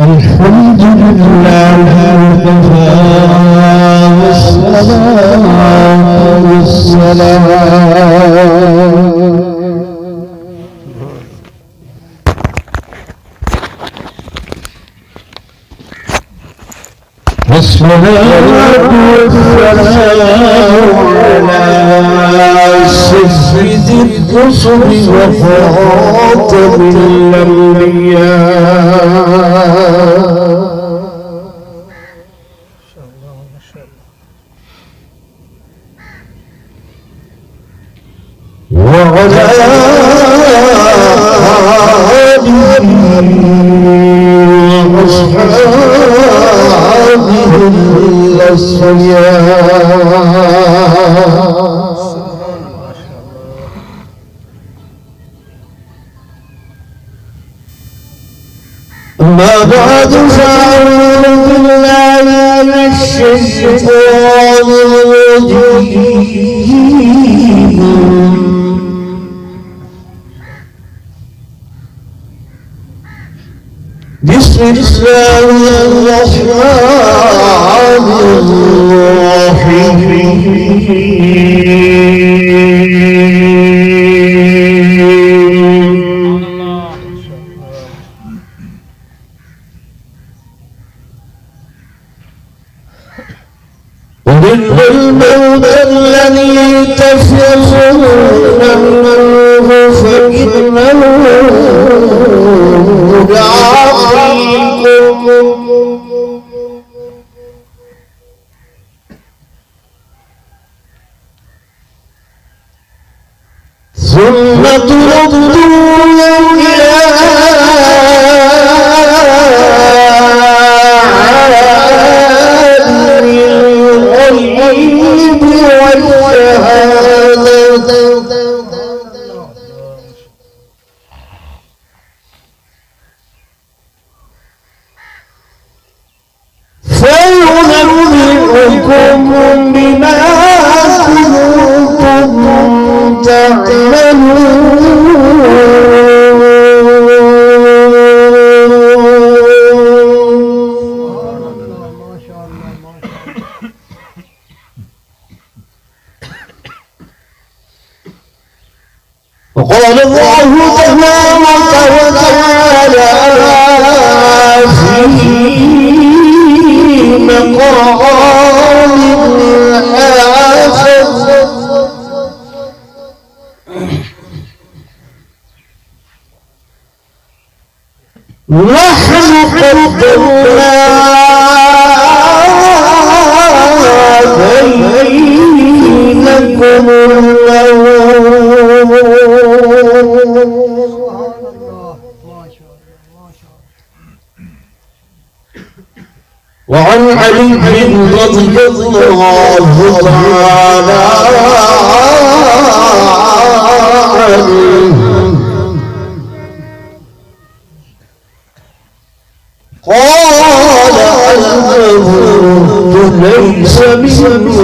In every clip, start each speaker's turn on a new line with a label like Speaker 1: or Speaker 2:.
Speaker 1: الحمد لله وكفى والصلاة والسلام على سيد الرسل وخاتم الأنبياء وعلى آله وأصحابه الأصفياء أما بعد فأعوذ بالله من الشيطان الرجيم بسم الله الرحمن الرحيم قل الموت الذي تفرون منه فإنه ثم تردون إلى عالم الغيب والشهادة فينبئكم بما كنتم وقال الله تبارك وتعالى في مقام حافظ نحن قدرنا بينكم وعن علي رضي الله تعالى عنه قال الموت ليس منه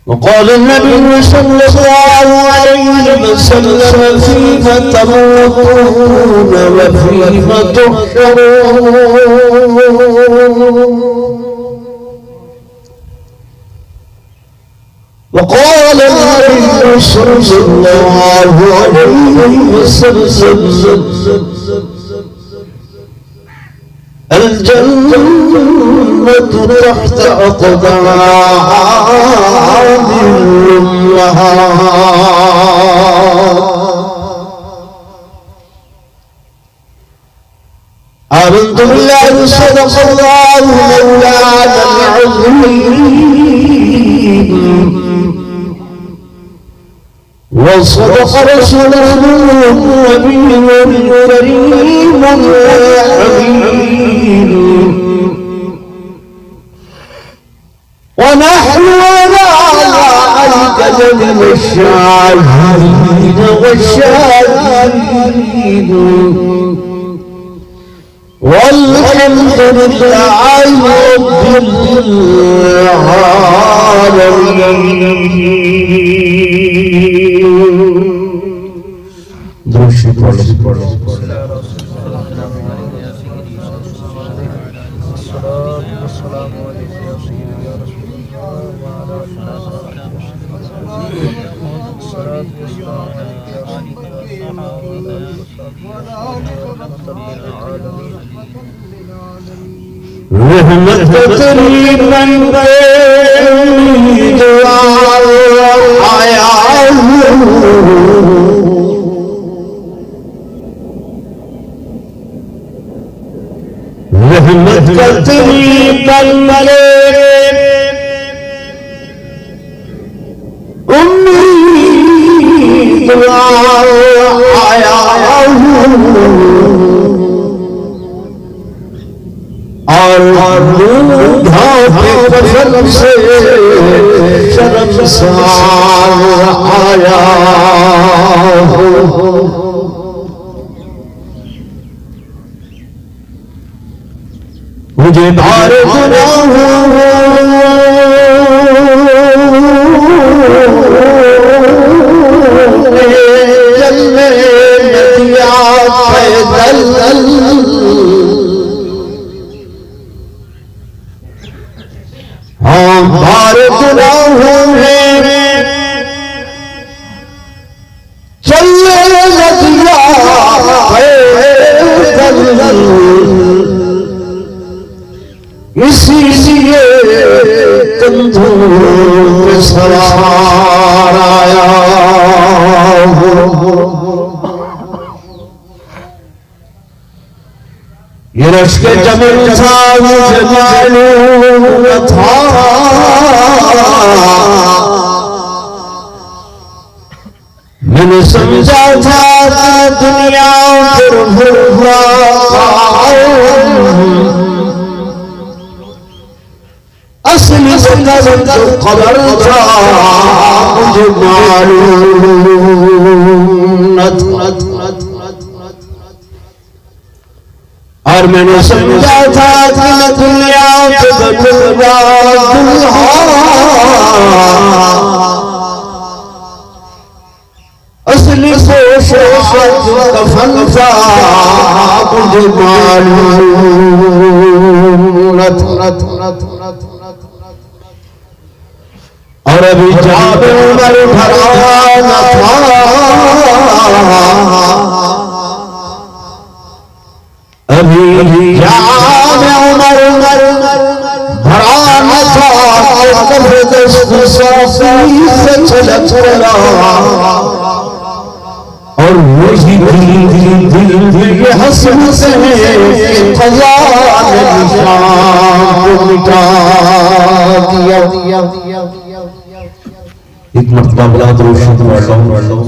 Speaker 1: وقال النبي صلى الله عليه وسلم فيما تموتون وفيما تحشرون وقال النبي صلى الله عليه وسلم الجنة تحت أقدام آمنت بالله صدق الله مولانا العظيم وصدق رسوله النبي الكريم الحبيب ونحن على ذلك العالم والشاهدين والشاكرين والحمد لله رب رحمت تقریباً آیا رحمت تقریباً امید آیا اور ڈھانپے فضل سے شرمسار آیا مجھے بھار چلنے ندیا پیدل بھار گناہوں میں چلنے ندیا پیدل اسی لیے کندھوں پہ سوار آیا یہ رشک جمل تھا مجھے معلوم تھا میں نے سمجھا تھا دنیا پر ہوا اصلی زندگی جو قبر تھا مجھے معلوم نہ تھا اور میں نے سمجھا تھا کہ دنیا پہ بدلگا دلہا اصلی سوشت کفن تھا مجھے معلوم نہ تھا اور ابھی جاب عمر بھرا نہ تھا ابھی جاب عمر بھرا نہ تھا قبر دست صافی سے چھلک رہا اور وہی دل یہ حسرت ہے کہ قضا نے نشان کو مٹا دیا ایک مرتبہ بلا درود پڑھ لو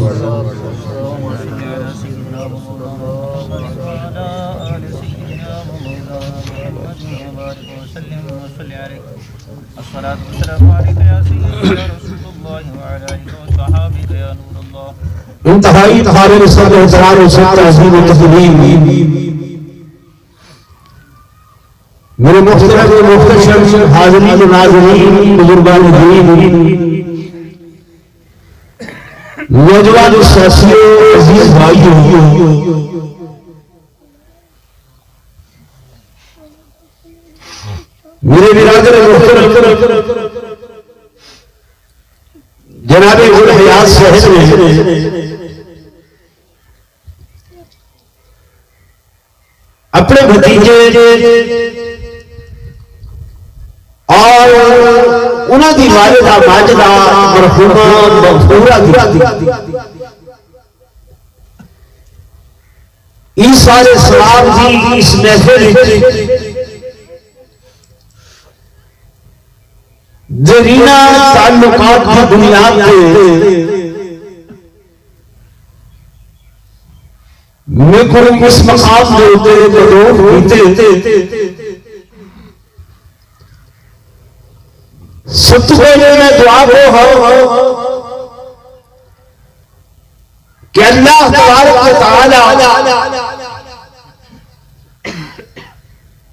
Speaker 1: انتہائی تہارے رسول احترام و تعظیم و تقدیم میرے محترم و محتشم حاضرین و ناظرین بزرگان دین نوجوان ساتھیوں عزیز بھائیوں میرے برادر محترم جناب گل حیات صاحب نے اپنے بھتیجے اور انہاں دی والدہ ماجدہ مرحومہ مغفورہ دی عیسیٰ علیہ السلام دی اس محفل دیرینہ تعلقات کی بنیاد پہ میں کو اس مقام میں تیرے کو دور ہوتے سب تو پہلے میں دعا کو کہ اللہ تبارک و تعالی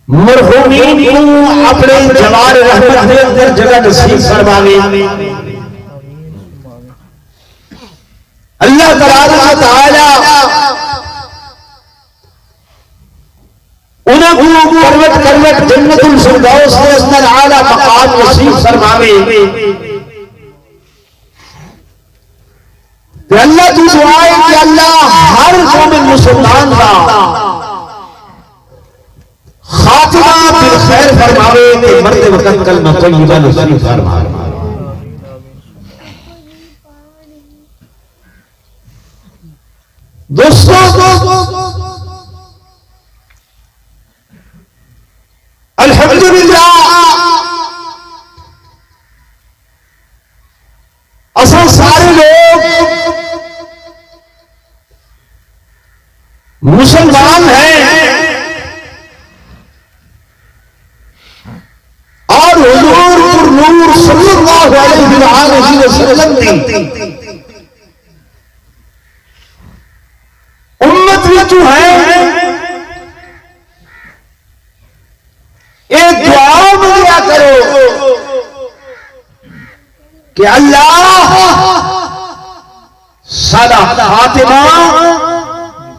Speaker 1: مرحومین کو اپنے جوار رحمت میں اندر جگہ نصیب فرماوے. اللہ تبارک و تعالی انہیں کو کروٹ کروٹ جنت الفردوس کے اندر اعلیٰ مقام نصیب فرماوے. کہ اللہ کی دعا ہے کہ اللہ ہر مومن مسلمان کا خاتمہ بالخیر فرماوے کہ مرتے وقت کلمہ طیبہ نصیب فرماوے. دوستو الحمدللہ اصل سارے لوگ مسلمان ہیں اور حضور نور صلی اللہ علیہ وسلم نے امت میں جو ہے ایک دعا مانگا کرو کہ اللہ سارا خاتمہ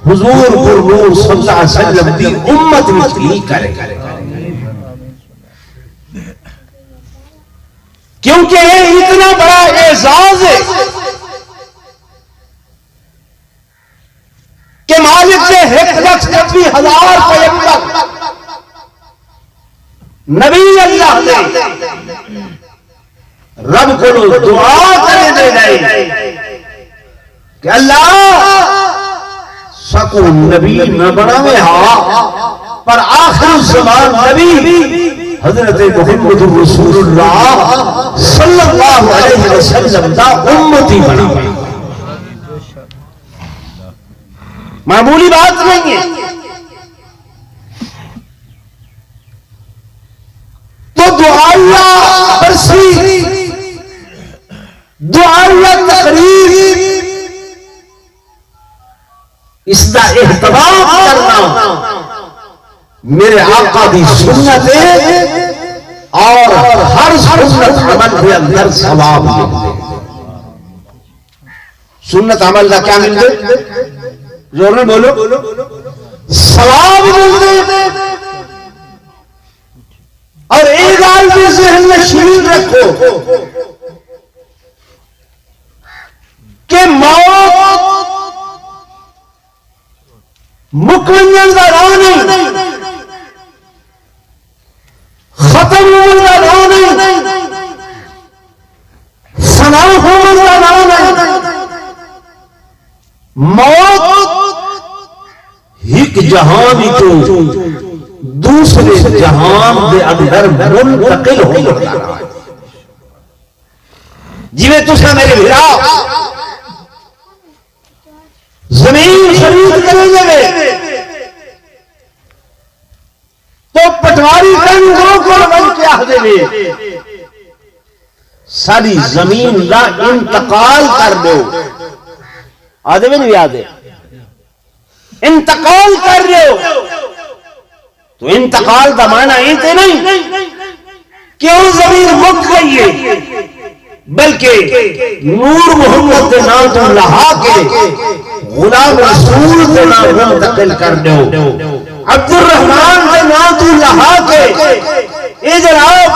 Speaker 1: حضور پر نور صلی اللہ علیہ وسلم کی امت میں ہی کرے. کیونکہ یہ اتنا بڑا اعزاز ہے کہ مالک نے 1,80,000 پیغمبر نبی اللہ نے رب کو دعا کرے دے گئے کہ اللہ سکو نبی نہ بناوے ہاں پر آخر الزمان نبی حضرت محمد رسول اللہ صلی اللہ علیہ وسلم دا امتی بناوے. معمولی بات نہیں ہے. تو دعائیہ برسی دعائیہ تقریر اس کا اہتمام کرنا میرے آقا دی سنت ہے اور ہر سنت عمل کے اندر ثواب ہے. سنت عمل کا کیا مل دے زور میں بولو ثواب مل دے. اور ایک آئی بھی ذہن میں شریک رکھو کہ موت مکمل کا راہ نہیں, ختم ہونے کا راہ نہیں, فنا ہونے کا راہ نہیں. موت ایک جہان کو دوسرے جہان دے اندر منتقل ہو رہا ہے. جی میں تسا میرے بھرا زمین خرید کریں گے تو پٹواری کنگوں کو بن کے آدھے میں ساری زمین لا انتقال کر دو. آدھے میں نہیں آدھے انتقال کر دو تو انتقال کا معنی یہ تو نہیں کہ وہ زمین مک گئی ہے بلکہ نور محمد کے نام تو لہا کے غلام رسول کے نام منتقل کر دو. عبد الرحمن کے نام تو لہا کے اے جناب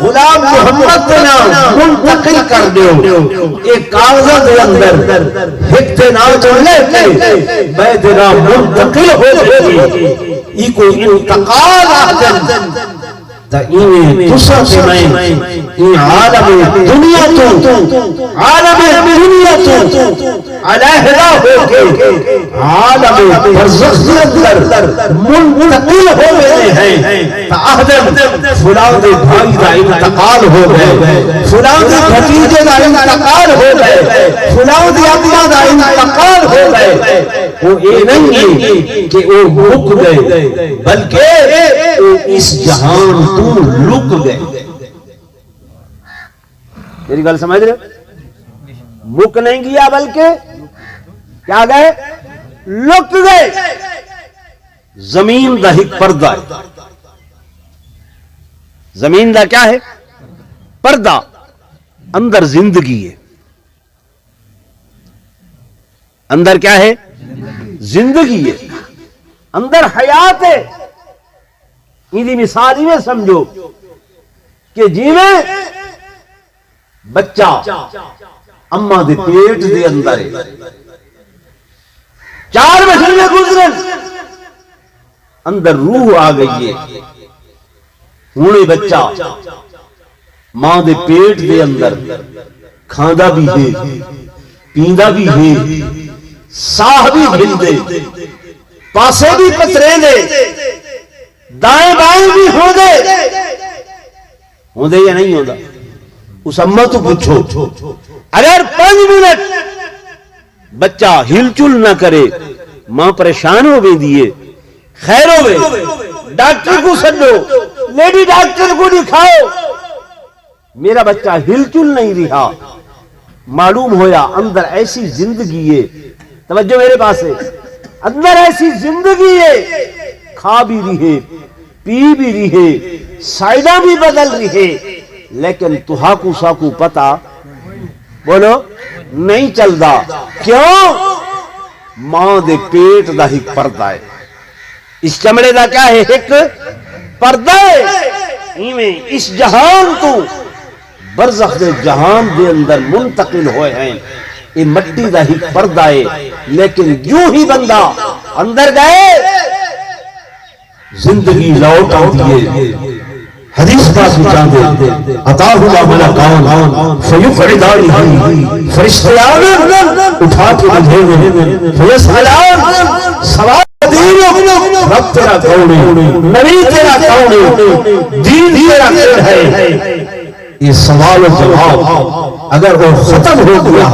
Speaker 1: غلام محمد کے نام منتقل کر دو. ایک کاغذ کے اندر ایک کے نام تو لے کے بیت نام منتقل ہو گئی. یہ کوئی انتقال آدم تا انہیں تسا سے میں ان عالم دنیا تو علیحدہ ہو کے عالم برزخ اندر منتقل ہو گئے ہیں. تا آدم فلاں دے بھائی دا انتقال ہو گئے, فلاں دے بھتیجے دا انتقال ہو گئے, فلاں دے ابا دا انتقال ہو گئے. وہ یہ نہیں کہ وہ مک گئے بلکہ وہ اس جہان تو لک گئے. میری گل سمجھ رہے؟ مک نہیں گیا بلکہ کیا گئے؟ لک گئے. زمین دا ایک پردہ ہے. زمین دا کیا ہے؟ پردہ. اندر زندگی ہے. اندر کیا ہے؟ زندگی ہے. اندر حیات ہے. یہ مثال ہی میں سمجھو کہ جی میں بچہ اما دے پیٹ دے اندر ہے. 4 مہینے گزرے اندر روح آ گئی ہے. ہوں بچہ ماں دے پیٹ دے اندر کھاندا بھی ہے، پیندا بھی ہے، ساہ بھی گھندے، پاسے بھی پترے دے، دائیں بائیں بھی ہو دے یا نہیں ہوتا؟ اس اماں تو پوچھو اگر 5 منٹ بچہ ہل چل نہ کرے ماں پریشان ہو گئی دیئے. خیر ہوئے ڈاکٹر کو سنو، لیڈی ڈاکٹر کو دکھاؤ، میرا بچہ ہل چل نہیں رہا. معلوم ہویا اندر ایسی زندگی ہے. توجہ میرے پاس ہے. اندر ایسی زندگی ہے، کھا بھی رہے، پی بھی رہے، سائدہ بھی بدل رہے، لیکن تہاکو ساکو پتا بولو نہیں چلدا. کیوں؟ ماں دے پیٹ دا ہی پردہ ہے. اس چمڑے دا کیا ہے؟ ایک پردہ ہے. اس جہان تو برزخ دے جہان دے اندر منتقل ہوئے ہیں. یہ مٹی دا ہی پردہ ہے. لیکن یوں ہی بندہ اندر گئے زندگی لوٹ آتی ہے. حدیث پاک چاہتے عطا ہوا ملکان فیقعدانی فرشتے آمن اٹھا کے مجھے فیسالان سوال دینو رب تیرا کون ہے، نبی تیرا کون ہے، دین تیرا کون ہے. یہ سوال و جواب اگر وہ ختم ہو گیا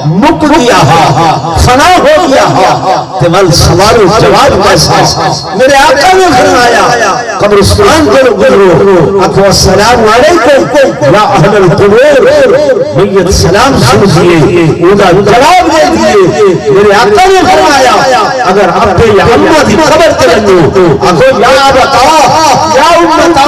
Speaker 1: مک گیا فنا ہو گیا تو ول سوال و جواب کیسا؟ میرے آقا نے فرمایا قبرستان پر گزرو اکو السلام علیکم یا اہل القبور، میت سلام سمجھئے ادا جواب دے دیئے. میرے آقا نے فرمایا اگر آپ پہ یا امہ دی قبر ترنو اکو یا آبتا یا امتا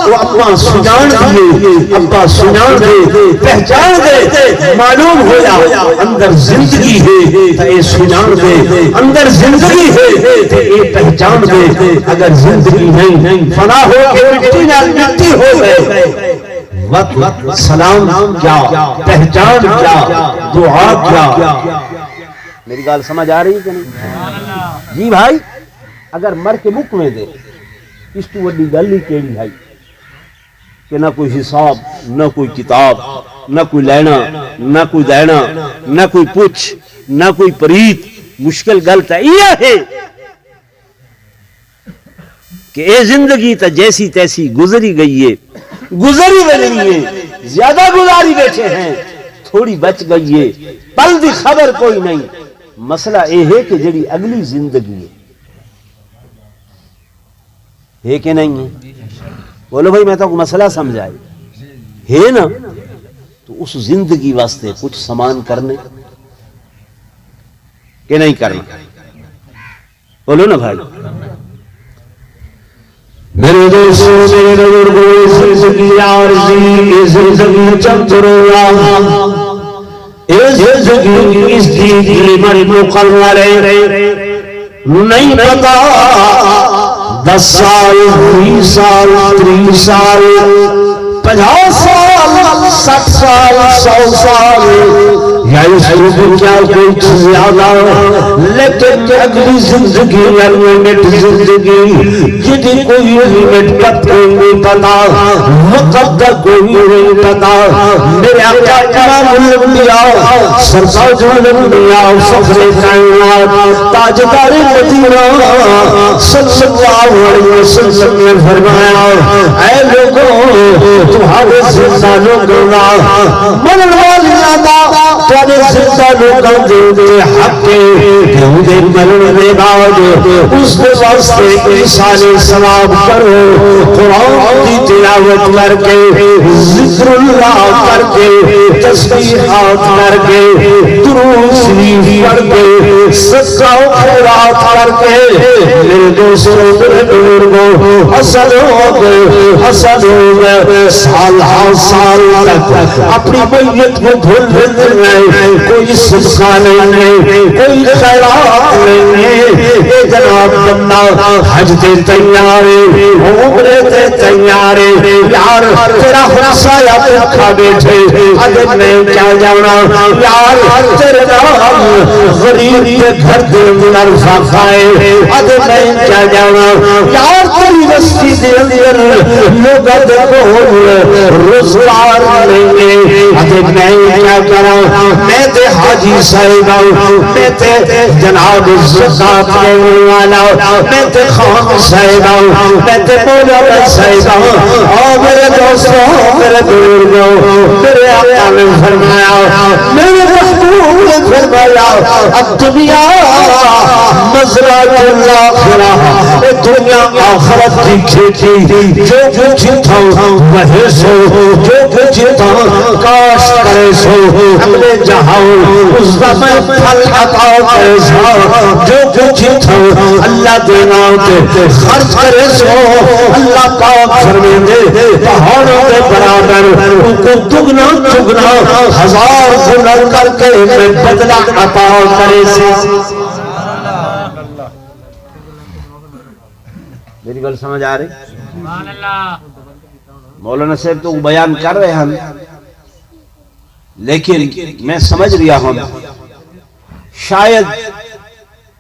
Speaker 1: وہ اپنا سجان دیئے، اپنا سجان دے، پہچان دے. معلوم ہویا اندر زندگی ہے تو اے سجان دے، اندر زندگی ہے تو اے پہچان دے. اگر زندگی نہیں فنا ہو کے مٹی نال مٹی ہو گئے. وقت سلام کیا، پہچان کیا، دعا کیا. میری گال سمجھ آ رہی ہے کہ نہیں؟ جی بھائی اگر مر کے مک میں دے اس تو وڈی گل ہی کیڑی ہے کہ نہ کوئی حساب، نہ کوئی کتاب، نہ کوئی لینا، نہ کوئی دینا، نہ کوئی پوچھ، نہ کوئی پریت. مشکل گل تو یہ ہے کہ اے زندگی تو جیسی تیسی گزری گئی ہے، گزری گئی ہے، زیادہ گزاری بیٹھے ہیں، تھوڑی بچ گئی ہے، پل دی خبر کوئی نہیں. مسئلہ یہ ہے کہ جڑی اگلی زندگی ہے کہ نہیں ہے؟ بولو بھائی میں تو مسئلہ سمجھائی ہے نا. تو اس زندگی واسطے کچھ سامان کرنے کہ نہیں کرنا؟ بولو نا بھائی. میرے دوستوں میرے بزرگوں زندگی عارضی زندگی چمچروا زندگی اس کی من مقرر نہیں پتا 10 سال 20 سال 30 سال 50 سال 60 سال 100 سال یا اس کو کیا کچھ زیادہ، لیکن اگلی زندگی لمٹ زندگی جدی کوئی لمٹ پت نہیں پتا، وقت کا کوئی نہیں پتا. میرے آقا امام الانبیاء سرتاج الانبیاء فخر کائنات تاجدار مدینہ صلی اللہ علیہ وسلم نے فرمایا اے لوگوں تمہارے زندہ لوگوں مرن والیاں دا تواڈے زندہ لوکاں دے حق کیوں دے مرن دے بعد اس دے واسطے ایصال ثواب کرو، قرآن دی تلاوت کر کے، ذکر اللہ کر کے، تسبیحات کر کے، درود شریف پڑھ کے، صدقہ و خیرات کر کے، میرے دوستوں میرے بزرگوں حسن ہو گئے سال ہر سال تک اپنی میت کو بھول رہے، کوئی صدقہ نہیں، کوئی خیرات نہیں، اے جناب بندہ حج تے تیار ہے، عمرے تے تیار ہے، یار تیرا ہمسایا بھوکا بیٹھے اگر میں کیا جانا، یار تیرے نام غریب کے گھر دے اندر فاقائے اگر میں کیا جانا، یار تیری بستی دے اندر لوگ روزگار لیں گے اگر میں کیا کرا، میں تے حاجی صاحبہ، میں تے جناب زکات دینے والا، میں تے خان صاحبہ، میں تے مولانا صاحبہ، اور میرے دوستوں میرے بزرگوں میرے آقا نے فرمایا، میرے محبوب نے فرمایا اب دنیا مزرعۃ الآخرہ، دنیا آخرت کی کھیتی، جو کچھ تھا وہی سو، جو کچھ تھا کاش کرے سو، اپنے جہاں اس زمین پھل عطا کرے سو، جو کچھ تھا اللہ دینا تے خرچ کرے سو، اللہ پاک فرمیندے پہاڑوں کے برابر ان کو دگنا چگنا ہزار گنا کر کے میں بدلہ عطا کرے سو۔ میری گل سمجھ آ رہی؟ مولانا صاحب تو بیان کر رہے ہیں لیکن میں سمجھ رہا ہوں شاید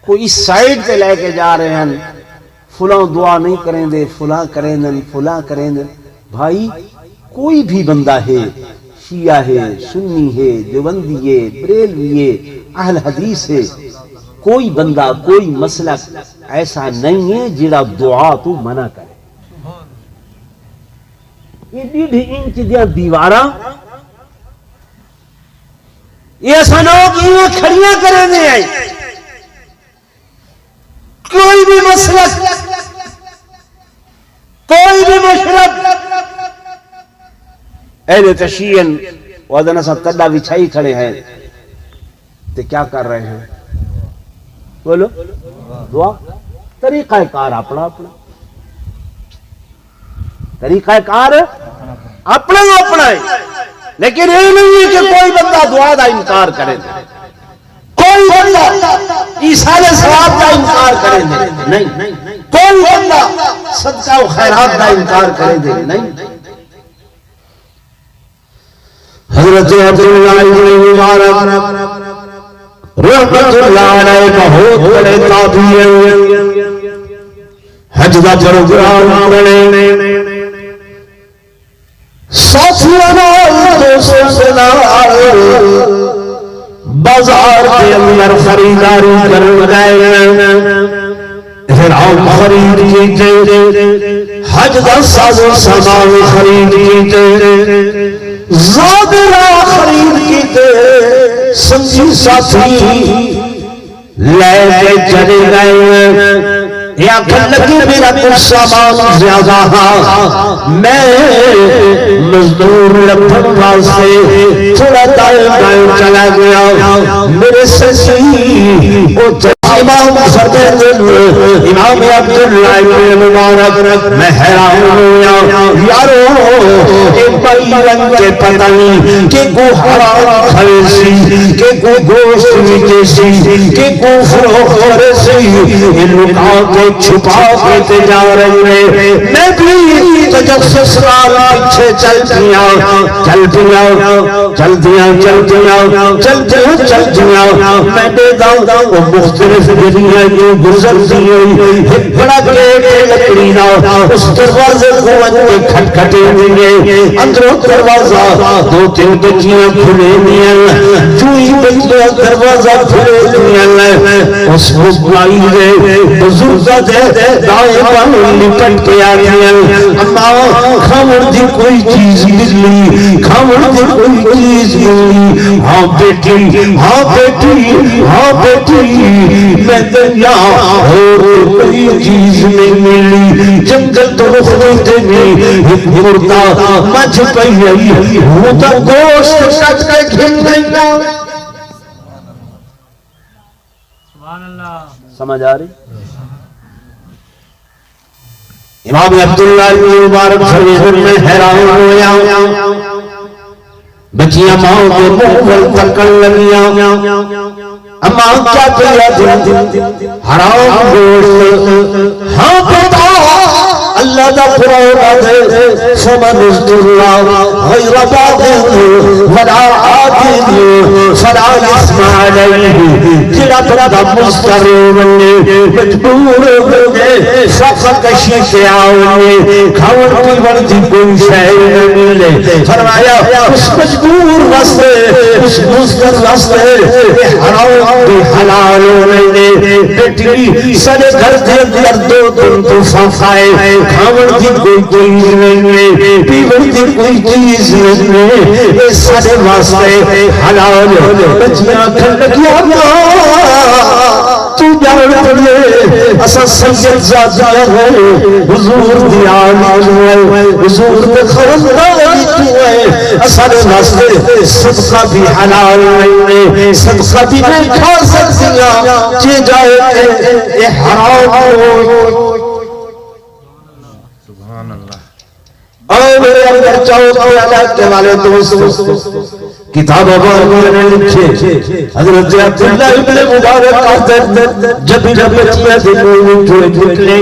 Speaker 1: کوئی اس سائیڈ پہ لے کے جا رہے ہیں فلاں دعا نہیں کریں دے، فلاں کریں دے، فلاں کریں دے۔ بھائی کوئی بھی بندہ ہے، شیعہ ہے، سنی ہے، دیوبندی ہے، بریلوی ہے، اہل حدیث ہے، کوئی بندہ کوئی مسلک ایسا نہیں ہے جڑا دعا تو منع کرے۔ یہ 1.5 انچ دیا دیواراں یہ ایسا نہ ہو کہ یہ کھڑیاں کریں دے آئی، کوئی بھی مسلک کوئی بھی مشرب اہل تشیعن وادنا سا تڈا بچھائی کھڑے ہیں تو کیا کر رہے ہیں؟ بولو دعا، طریقہ کار اپنا اپنا، طریقہ کار اپنا اپنا ہے، لیکن یہ نہیں ہے کہ کوئی بندہ دعا دا انکار کرے دے، کوئی بندہ ایصال ثواب کا انکار کرے دے نہیں، کوئی بندہ صدقہ و خیرات کا انکار کرے دے نہیں۔ حضرت عبداللہ بن مبارک رحمت اللہ علیہ بہت بڑے تابعی حج دا پروگرام بنے، ساتھیوں دوستوں نال بازار کے اندر خریداری کرن گئے، احرام خرید کیتے، حج دا ساز و سامان خرید کیتے، زادرہ خرید کیتے، سنگی ساتھی لے کے چلے گئے، یا کھل لگی میرا کچھ سامان زیادہ میں مزدور لپن واسطے تھوڑا دائیں چلا گیا، میرے سنسی امام سردین امام عبداللہ بن مبارک میں حیران ہویا، یارو ایک بڑی رنگ کے پتہ نہیں کہ کو حرام کھڑے سی، کہ کو گوشت میٹے سی، کہ کو فروخت سی، ان لکھاں کے چھپا کے جا رہے ہیں، میں بھی تجسس نال پیچھے چل دیا میں دے داؤں وہ مختلف دنیا جو گزر دی ایک بڑا گیٹ لکڑی دا، اس دروازے کو انجھے کھٹکھٹے دیئے، اندروں دروازہ 2-3 بچیاں کھلے دیئے، چوئی بچیاں دروازہ کھلے دیئے، اس مزبائی دے بزرگاں دے دائیں بائیں لپٹ کے آتی ہیں اما کھاون دی کوئی چیز ملی کھاون دی کوئی چیز ملی ہاں بیٹی ہاں بیٹی ہاں بیٹی میں دنیا اور کوئی چیز نہیں ملی جنگل تو رخ دیتے میں ایک مردہ مجھ پئی آئی وہ تو گوشت سچ کے گھن نہیں سمجھ آ رہی امام عبداللہ مبارک فرماتے میں حیران ہویا بچیاں ماں کے منہ تکن لگیاں اما کیا کیا دن حرام گوشت ہاں پتا اللہ دا قرآن دے فمن اللہ غیر باغ ولا عاد فلا اسم علیہ جڑا بندہ مستقیم مجبور ہوئے سفر کشی سے آؤنے کھاون کی ورزی کوئی شے نہ ملے فرمایا اس مجبور واسطے اس مستر واسطے حرام بھی حلال ہونے بیٹی سارے گھر دے اندر دو دن تو فائے کھاون کی کوئی چیز نہیں پیون کی کوئی چیز نہیں یہ سارے واسطے حلال بچیاں کھڑکیاں تو جان پڑے اسا سید زادہ ہے حضور دی آل ہے حضور دے خاندان ہے اسا دے واسطے صدقہ بھی حلال نہیں صدقہ بھی نہیں کھا سکتے جے جائے یہ حرام ہو اور میرے اندر چاہو علاقے والے دوست کتاب ابار نے لکھے حضرت عبداللہ ابن مبارک آتے جب بچیاں دنوں جوڑے نکلے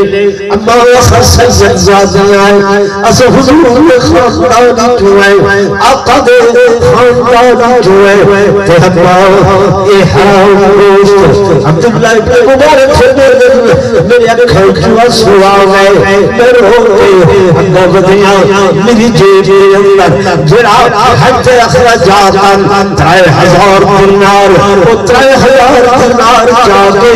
Speaker 1: اما اصر سید زادی آئے اصر حضور خاندانی جوئے آقا دے خاندانی جوئے تحبا اے حرام گوشت عبداللہ ابن مبارک سے میرے اکھر جوا سوا گئے میرے ہوتے اندر بدیاں میری جیب کے اندر جرا حج اخرجات 3000 دینار وہ 3000 دینار چاہتے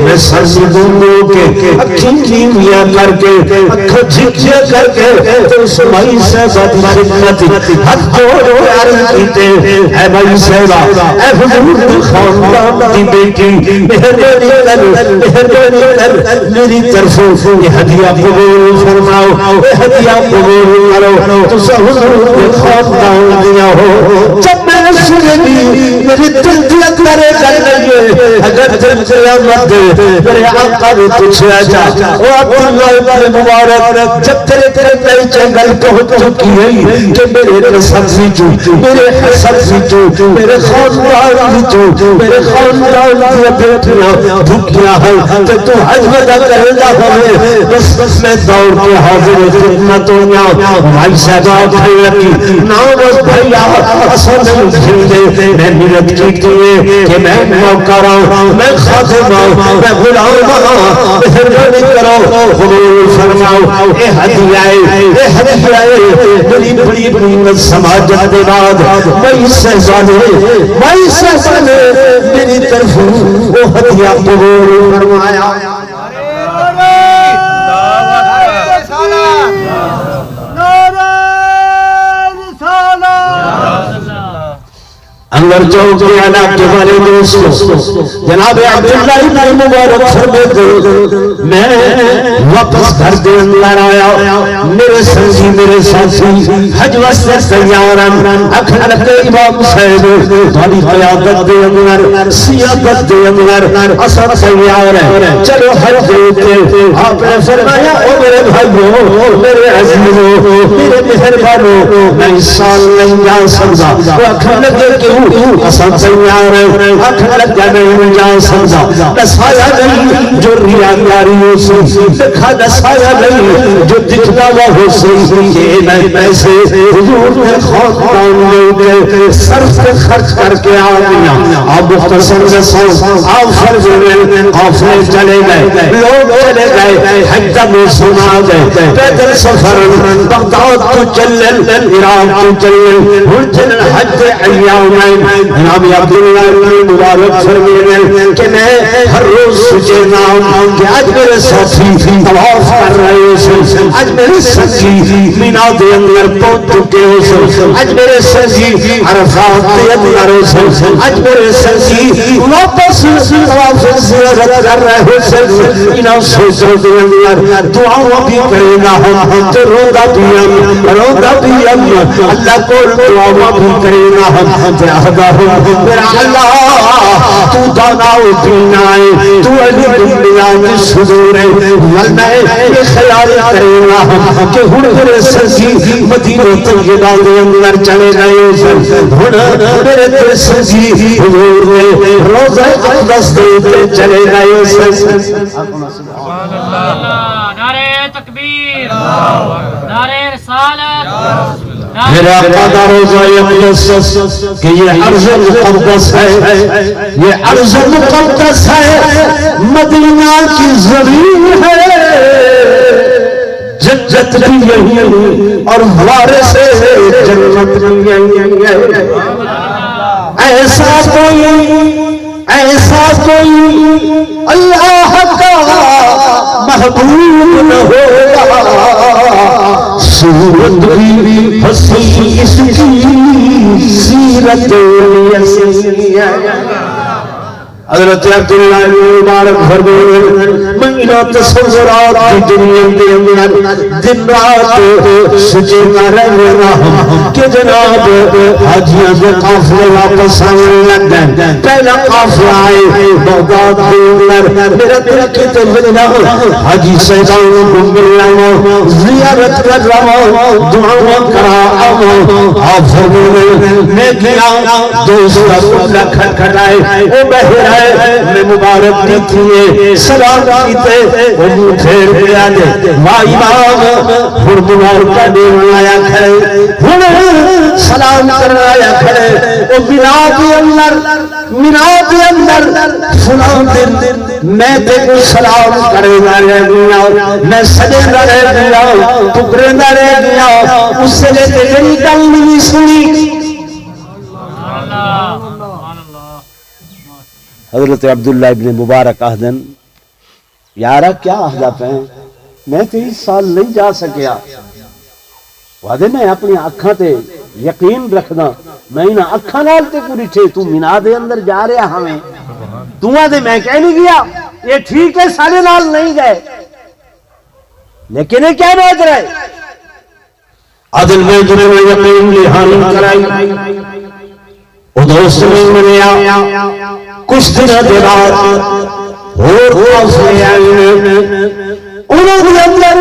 Speaker 1: میں سرسی دونوں کے اکھیں کیمیا کر کے اکھیں جھکیا کر کے تو اس مائی صاحبہ دی خدمت حد جوڑو عرض کیتے اے مائی صاحبہ اے حضور خاندان دی بیٹی مہربانی کر میری طرف یہ ہدیہ قبول فرماؤ یہ ہدیہ قبول کرو تو حضور خاندان دیا ہو جب میں سنی میری دل دیا کرے کر لئیے اگر دل دیا مت میرے آقا نے پوچھا جا او عبداللہ ابن مبارک جب تیرے نئی جنگل پہنچ چکی ہے کہ میرے نسب بھی جو میرے حسب بھی جو میرے خاندان بھی جو میرے خاندان بھی بیٹھنا بھوکیاں ہیں کہ تو حج ودا کرنا ہمیں بس میں دوڑ کے حاضر خدمت ہویا بھائی صاحب بھائی لکی ناموز بھائی اصل میں میں نیت کی ہے کہ میں موقع ہوں میں خادم ہوں میں غلام ہوں مہربانی کرو حضور فرماؤ اے ہدیہ بڑی بڑی بڑی سماجت کے بعد میں سہزانے میری طرف وہ ہدیہ قبول فرمایا انگر چوک کے علاقے والے دوستو جناب عبداللہ ابن مبارک فرماتے میں واپس گھر دے اندر آیا میرے سنگی میرے ساتھی حج واسطے تیارن اکھن لگے امام صاحب بڑی قیادت دے اندر سیادت دے اندر اثر تیار ہے چلو حج دیتے آپ نے فرمایا او میرے بھائیو میرے عزیزو میرے مہربانو میں اس سال نہیں جا سکتا وہ اکھن لگے کیوں اسان تیار ہے اکھن لگا نہیں جا سکتا دسایا نہیں جو ریاکاری ہو سی دکھا دسایا نہیں جو دکھلاوا ہو سی کہ میں پیسے حضور نے خاندان دے صرف خرچ کر کے آ گیا آپ مختصر رسول آپ فرض میں قافلے چلے گئے لوگ چلے گئے حج کا موسم آ گئے پیدل سفر بغداد تو چلن عراق تو چلن ہن چلن حج ایام جناب عبداللہ ابن مبارک فرماتے کہ میں ہر روز سوچے نام کہ آج میرے ساتھی طواف کر رہے ہیں، آج میرے ساتھی مینا دے اندر پہنچ چکے ہو، آج میرے ساتھی عرفات دے اندر ہو، آج میرے ساتھی واپس طواف زیارت کر رہے ہو، انہاں سوچوں دے اندر دعاؤں بھی کرے گا ہم تو رودا بھی ہم اللہ کو دعاؤں بھی کرے گا ہم جہاں میرا اللہ تو دانا و دینا ہے، تو علی دنیا میں صدور ہے، میں یہ خیال کرے گا ہم کہ ہن میرے سرزی مدینہ طیبہ دے اندر چلے گئے ہن میرے دل سرزی حضور نے روزہ اقدس دے چلے گئے سبحان اللہ،
Speaker 2: نعرہ تکبیر، نعرہ رسالت،
Speaker 1: میرا آقا روزہ اقدس کہ یہ عرض مقدس ہے، یہ عرض مقدس ہے، مدینہ کی زمین ہے، جنت بھی یہی اور وارث جنت بھی یہی ہے۔ ایسا کوئی اللہ کا محبوب نہ ہوگا، صورت بھی حسین اس کی سیرت یسیر۔ حضرت عبداللہ بن مبارک فرماتے ہیں میں تصورات کی دنیا کے اندر دن رات سوچتا رہنا ہوں کہ جناب حاجیاں کے قافلے واپس آنے لگ گئے، پہلا قافلہ آئے بغداد کے اندر، میرا دل کہتے بجنا حاجی صاحبان کو ملنا ہو، زیارت کر رہا ہوں، دعاؤں کرا ہوں، آپ فرماتے میں گیا دوست کا رولا کھٹکھٹائے، وہ بہرہ میں مبارک دی تھی سلام کیتے وہ منہ پھیر گیا دے واہ امام ہر مبارکہ دین آیا کھڑے ہن سلام کرنا آیا کھڑے وہ مینا دے اندر فلان دن میں تے کو سلام کرے گا رہ گیا، میں سجے نہ رہ گیا، ٹکرے نہ رہ گیا، اس سے لے کے جنی گل نہیں سنی۔ حضرت عبداللہ ابن مبارک آہدن یارہ کیا آہدہ پہیں میں 30 سال نہیں جا سکیا، وعدے میں اپنی اکھاں تے یقین رکھنا، میں انہاں اکھاں نال تے کو رٹھے تو مینا دے اندر جا رہا ہمیں تو آدھے میں کہہ نہیں گیا یہ ٹھیک ہے سارے نال نہیں گئے، لیکن یہ کیا بات رہے عدل میں جنہوں نے یقین لحانی کرائی وہ دوست میں ملیا کچھ دن دے بعد اور قافلے آئے انہوں نے اندر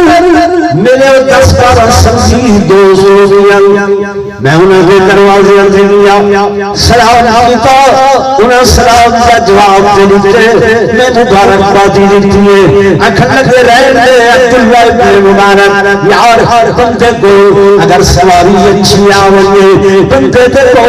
Speaker 1: میرے 10-12 سنگی دوست ہو گیا، میں انہیں دے دروازے اندر دیا سلام کیتا، انہیں سلام کا جواب دے دیتے، میں مبارک بادی دیتی ہے اکھر لگے رہے رہے عبداللہ ابن مبارک یار بندے کو اگر سواری اچھی آوئے بندے کو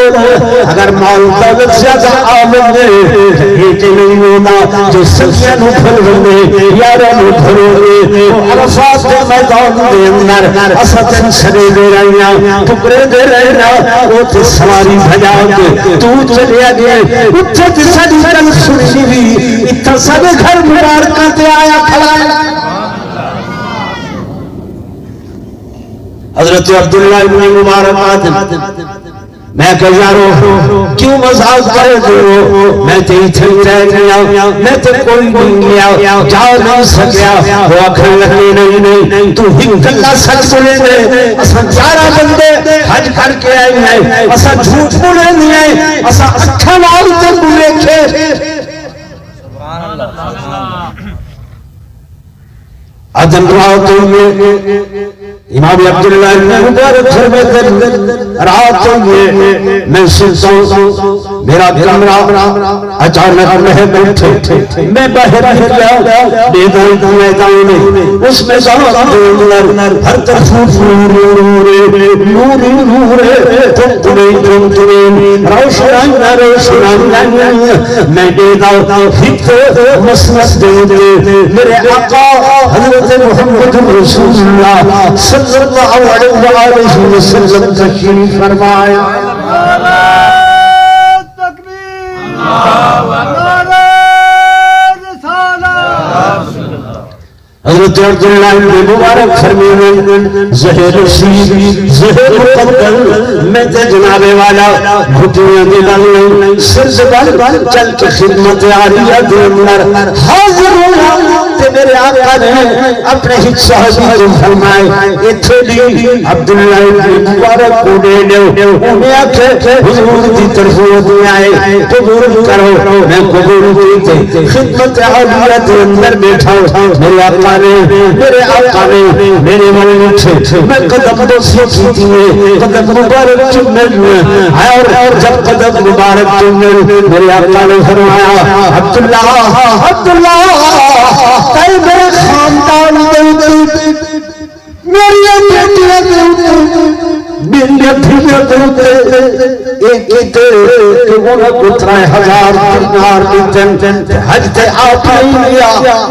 Speaker 1: اگر مال دولت زیادہ آوئے یہ کہ نہیں ہونا جو سنگیاں نو پھل بندے یارہ نو پھلو گے عرفات کے میدان دے اندر اسدن سرے دے رہیاں ٹکرے دے رہیاں وہ تے سواری بھجا کے تو چلے گئے اتھے تے ساری گل سنی بھی اتھا سب گھر مبارکہ تے آیا کھڑا ہے۔ حضرت عبداللہ ابن مبارک آدم میں کہ یارو کیوں مزاق کرے دو میں تیری تھل رہ گیا میں تے کوئی نہیں گیا جا نہیں سکیا وہ آخر لگنے نہیں تو ہی گلہ سچ بولے دے اسا 11 بندے حج کر کے آئے ہیں اسا جھوٹ بولے نہیں آئے اسا اکھا نال تے بولے کھے سبحان اللہ عدم رات ہوئے امام عبداللہ ابن مبارک فرماتے رات ہوئے میں سنتا ہوں میرا کمرہ اچانک میں بیٹھے میں باہر نکلا میدان میں اس میدان کے اندر ہر طرف نور روشن میں دیکھا فکر مسنس دے میرے آقا حضرت محمد رسول اللہ صلی اللہ علیہ وسلم تشریف فرمایا۔
Speaker 2: تکبیر، اللہ اکبر،
Speaker 1: حضرت عبداللہ بن مبارک فرمینے زہر رشید زہر مقدر میں تے جناب والا گھٹیاں دے لگنے سر زبان چل کے خدمت عالیہ دے اندر حاضر ہونا تے میرے آقا نے اپنے ہی صحابی کو فرمائے اتھے لی عبداللہ بن مبارک کو دے لو انہیں آکھے حضور دی طرف ہوتی آئے قبول کرو میں قبول دیتے خدمت عالیہ دے اندر بیٹھا میرے آقا میرے آقا نے میرے من اٹھے میں قدم دوسری کی دیئے قدم مبارک چمل اور جب قدم مبارک چمل میرے آقا نے فرمایا عبداللہ کئی میرے خاندان دے میری بیٹیاں دے میری بیٹیاں دے ایک ایک کہ انہیں کترائے ہزار دینار دیتن حج تے آپ نہیں لیا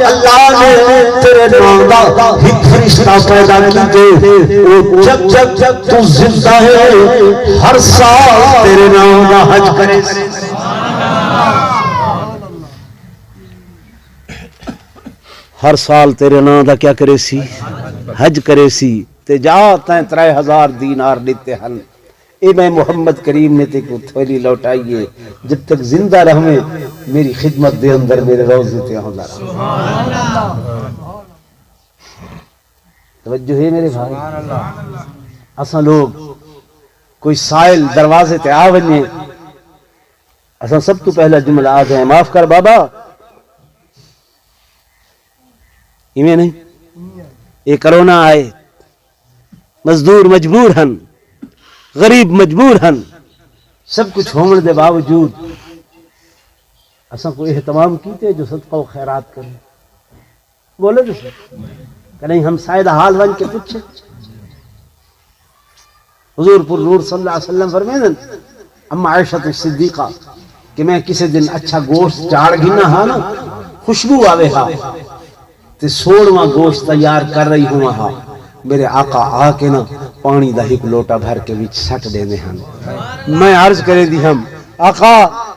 Speaker 1: اللہ نے تیرے ناندہ ایک فرشتہ پیدا کیتے جب تو زندہ ہے ہر سال تیرے ناندہ حج کرے ہر سال تیرے ناندہ کیا کرے سی حج کرے سی تے جاتا ہے 3000 دینار لیتے ہن اے میں محمد کریم نے تے کو تھولی لوٹائیے جب تک زندہ رہویں میری خدمت دے اندر میرے روزے تے ہوں لارا توجہ ہے میرے بھائی اساں لوگ کوئی سائل دروازے تے آونے اساں سب تو پہلا جملہ آ جائیں معاف کر بابا ایمیں نہیں یہ کرونا آئے مزدور مجبور ہن غریب مجبور ہن سب کچھ ہونے دے باوجود اساں کو اہتمام کیتے جو صدقہ و خیرات کریں بولے جو کہ نہیں ہم سائدہ حال بن کے پوچھے حضور پر نور صلی اللہ علیہ وسلم فرمائیں اما عائشہ صدیقہ کہ میں کسی دن اچھا گوشت چاڑ گنا ہاں نا خوشبو آوے ہاں تے 16واں گوشت تیار کر رہی ہوں ہاں میرے آقا آ کے نا پانی دا ایک لوٹا بھر کے وچ سٹ دے دے ہن میں عرض کرے دی ہم آقا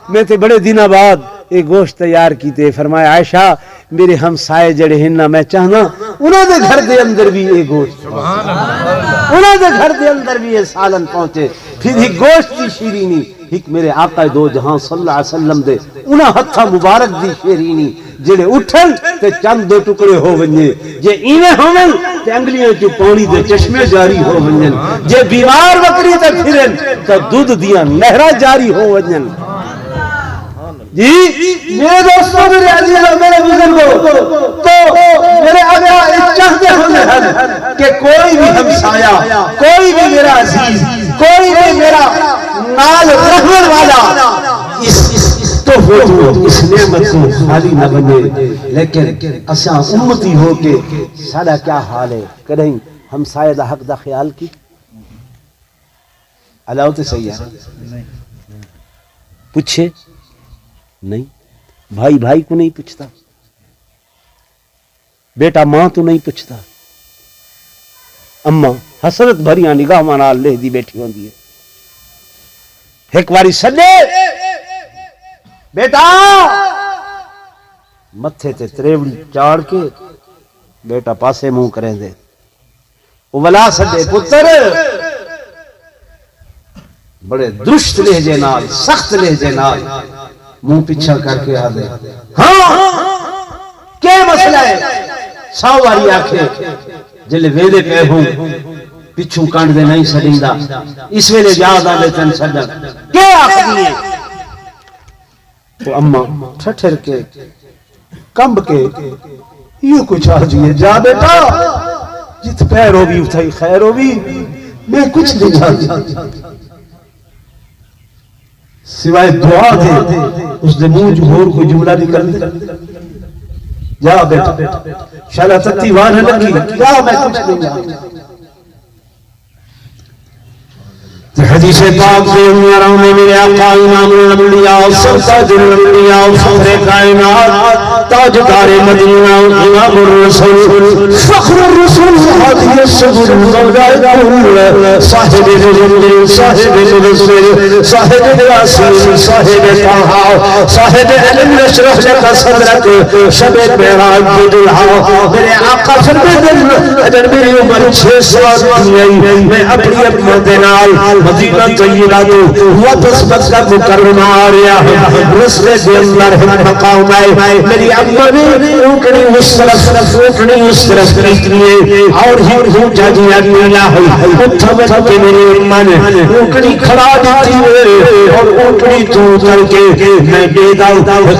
Speaker 1: میں تے بڑے دنوں بعد یہ گوشت تیار کیتے فرمایا عائشہ میرے ہمسائے جڑے ہیں نا میں چاہنا انہوں دے گھر دے اندر بھی یہ گوشت انہوں دے گھر دے اندر بھی یہ سالن پہنچے پھر ہی گوشت کی شیرینی ایک میرے آقا دو جہاں صلی اللہ علیہ وسلم دے انہاں ہتھا مبارک دی شیرینی جڑے اٹھن تے چند دو ٹکڑے ہو ونجے جے ایویں ہوون تے انگلیاں چ پانی دے چشمے جاری ہو ونجن جے بیمار بکری تے پھرن تے دودھ دیاں نہراں جاری ہو ونجن جی میرے دوستوں میرے عزیزوں میرے بزرگوں تو میرے آقا چاہتے ہیں کہ کوئی بھی ہمسایہ کوئی بھی میرا عزیز کوئی بھی میرا نال رہنے والا اس نعمت کو خالی نہ بنے لیکن اساں امتی ہو کے ساڈا کیا حال ہے کہیں ہمسایہ دا حق دا خیال کی علاوہ تے صحیح ہے پوچھے نہیں بھائی بھائی کو نہیں پوچھتا بیٹا ماں تو نہیں پوچھتا اما حسرت بھریاں نگاہ نال لے دی بیٹھی ہوندی ہے ایک واری سڈے بیٹا متھے تے تریوڑی چاڑ کے بیٹا پاسے منہ کریں دے وہ ولا سڈے پتر بڑے درست لہجے نال سخت لہجے نال منہ پیچھا کر کے آ دے ہاں کیا مسئلہ ہے سو واری آکھے جلے ویدے پہ ہوں پچھوں کانڈ دے نہیں سڑیندا اس ویلے یاد آ لے تن سڈا کیا آخری ہے تو اما ٹھٹھر کے کمب کے یوں کچھ آ جیے جا بیٹا جت پیر ہو بھی اتھائی خیر ہو بھی میں کچھ نہیں جانتا سوائے دعا دے اس دے منہ جھور کو جملہ نکل دے جا بیٹا شالا تتی وان لگی جا میں کچھ نہیں جانتا حدیث پاک میں میرا میرے آقا امام الانبیاء سرتاج الانبیاء فخر کائنات تاجدار مدینہ امام الرسول فخر الرسول ہادی السبل مولا صاحب الجلال صاحب المنصر صاحب یاسین صاحب طه صاحب علم اشرح لك صدرك شب معراج دلہا میرے آقا فرماتے ہیں اگر میری عمر 6 سال ہوئی میں اپنی اماں دے نال مدینہ طیبہ تو ہوا 10 مکہ مکرمہ آ رہا ہوں رستے کے اندر مقام ہے میری اماں نے اونٹنی اس طرف نکلی اور ہی جاجیاں ملا ہوئی اٹھا کے میری اماں نے اونٹنی کھڑا دیتی اور اونٹنی تو اتر کے میں بیدا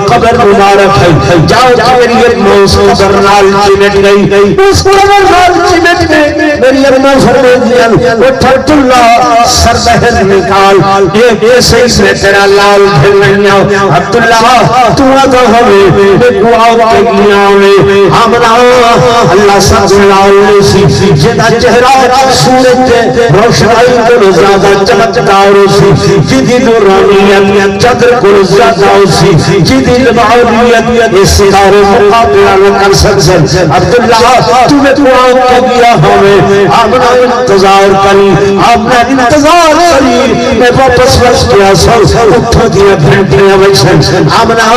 Speaker 1: قبر مبارک ہے جاؤ میری اماں اس قبر نال چمٹ گئی اس قبر نال چمٹ گئی میری اماں فرمائے دیا اٹھا اللہ سر بہر نکال یہ صحیح سے تیرا لال بھلنیا عبداللہ تو آتا ہمیں دعاؤں کے گیاں میں ہمنا اللہ سب لال سی جدا چہرہ سورج روشنائی کو زیادہ چمکدار سی جدی نورانیت چادر کو زیادہ سی جدی لبعانیت اس ستارے مقابلہ نہ کر سکتے عبداللہ تمہیں دعاؤں کے گیا ہمیں ہمنا انتظار کری ہمنا انتظار کری میں واپس وقت کیا سر اٹھو دیا بھنٹیاں ویسے ہمنا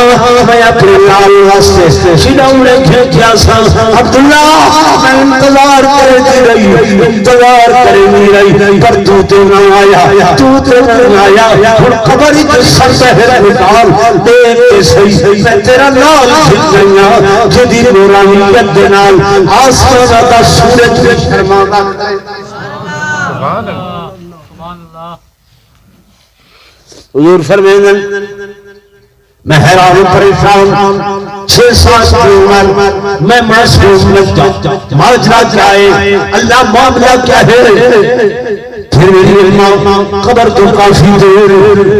Speaker 1: میں اپنے لال واسطے شیداؤں نے کیا سر عبداللہ میں انتظار کرتی رہی پر تو نہ آیا تو نہ آیا اور قبری کے سر بہر نکال دیکھ کے صحیح میں تیرا نال کھل گیا جدی نورانیت دنال آسمان کا سورج میں شرمانا
Speaker 2: سبحان اللہ
Speaker 1: حضور فرمائیں میں حیران پریشان 6 سال کی عمر میں معصوم لگتا ماجرا کیا ہے اللہ معاملہ کیا ہے پھر میری اماں قبر تو کافی دور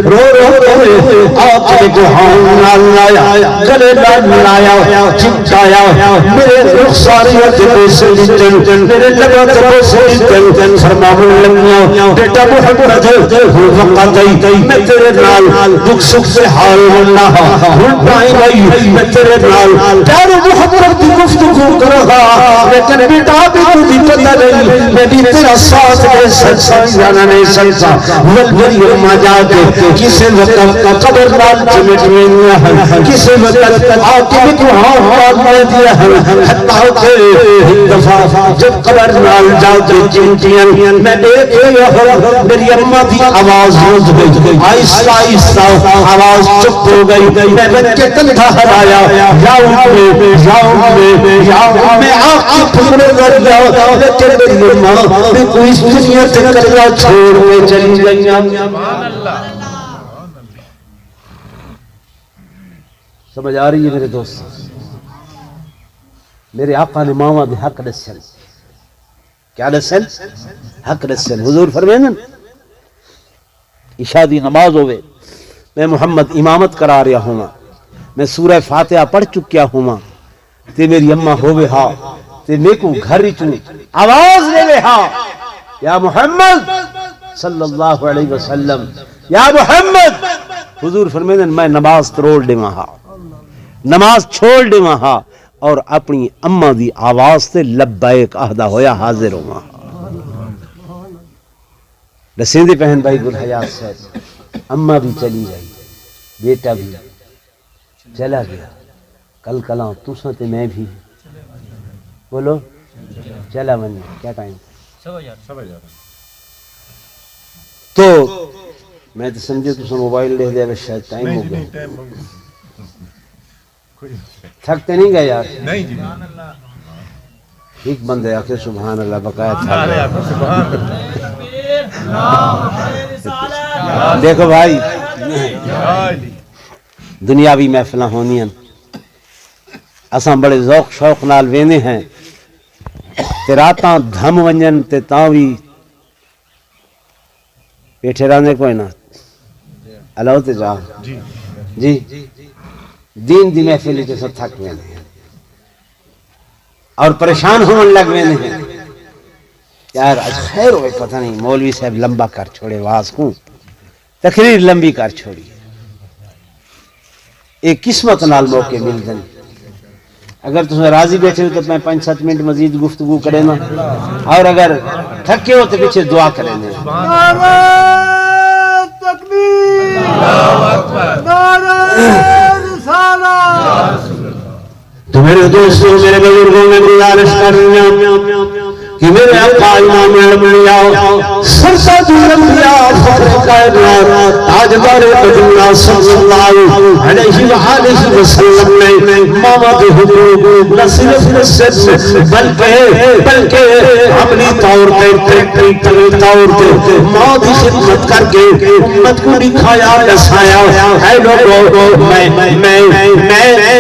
Speaker 1: رو رہے آپ نے گہاں لایا گلے لایا چمچایا میرے رخساریت میں سے نکل میرے لگا تبو سے نکل فرماؤں لگیا بیٹا محمد وقت آئی میں تیرے نال دکھ سکھ سے حال اللہ ہن پائیں گئی میں تیرے نال پیارو محمد کی گفتگو کر رہا لیکن بیٹا بھی تجھے پتہ نہیں میں بھی تیرا ساتھ دے سکتا جانا نہیں سکتا ولبری ما جا کے کسی وقت قبر نال چمٹ میں ہے کسی وقت آکے کو ہاتھ میں دیا ہے حتیٰ کہ ایک دفعہ جب قبر نال جا کے چمٹیاں میں ایک میری اماں کی آواز روز گئی آہستہ آہستہ آواز چپ ہو گئی میں بچے کندھا ہلایا جاؤں میں آپ کی پھکرے کر جاؤ لیکن میری اماں میں کوئی دنیا سے کر جاؤ چھوڑ کے چلی گئیاں سمجھ آ رہی ہے میرے دوست میرے آقا نے ماما دے حق دسن کیا دسن حق دسن حضور فرمائیں عشاء دی نماز ہوئے میں محمد امامت کرا رہا ہوں میں سورہ فاتحہ پڑھ چکیا ہوں تے میری اماں ہوئے ہاں تے میں کو گھر چوں آواز لے ہاں یا محمد صلی اللہ علیہ وسلم یا محمد حضور فرمائیں میں نماز تروڑ دے وہاں نماز چھوڑ دے وہاں اور اپنی اماں دی آواز تے لبیک آہدہ ہویا حاضر ہوں وہاں رسیدی پہن بھائی گل حیات صاحب اماں بھی چلی گئی بیٹا بھی چلا گیا کل کلاں تُساں تے میں بھی بولو چلا منی کیا ٹائم تو میں تو سمجھے تو موبائل لے دیا شاید ٹائم ہو گیا تھکتے نہیں گئے یار ایک بندے آکے سبحان اللہ بقایا تھک گیا دیکھو بھائی دنیاوی محفلہ ہونی ہیں اساں بڑے ذوق شوق نال وینے ہیں تے راتاں دھم ونجن تے تاں بھی بیٹھے رہنے کوئی نہ اللہ تے جا جی دین دی محفل تے سب تھک وینے ہیں اور پریشان ہونے لگ وینے ہیں یار خیر ہوئے پتہ نہیں مولوی صاحب لمبا کر چھوڑے واز کو تقریر لمبی کر چھوڑی ایک قسمت نال موقع مل دن اگر تمہیں راضی بیٹھے ہو تو میں 5-7 منٹ مزید گفتگو کرے نا اور اگر تھکے ہو تو پیچھے دعا کریں گے تو میرے دوستوں میرے بزرگوں میں گزارش کر رہے ہیں کہ میرے آقا امام الانبیاء سرسد الانبیاء فخر کائنات تاجدار مدینہ صلی اللہ علیہ وآلہ وسلم نے امامت حقوق نہ صرف بلکہ عملی طور پہ موت کی خدمت کر کے امت کو دکھایا دسایا ہے لوگوں میں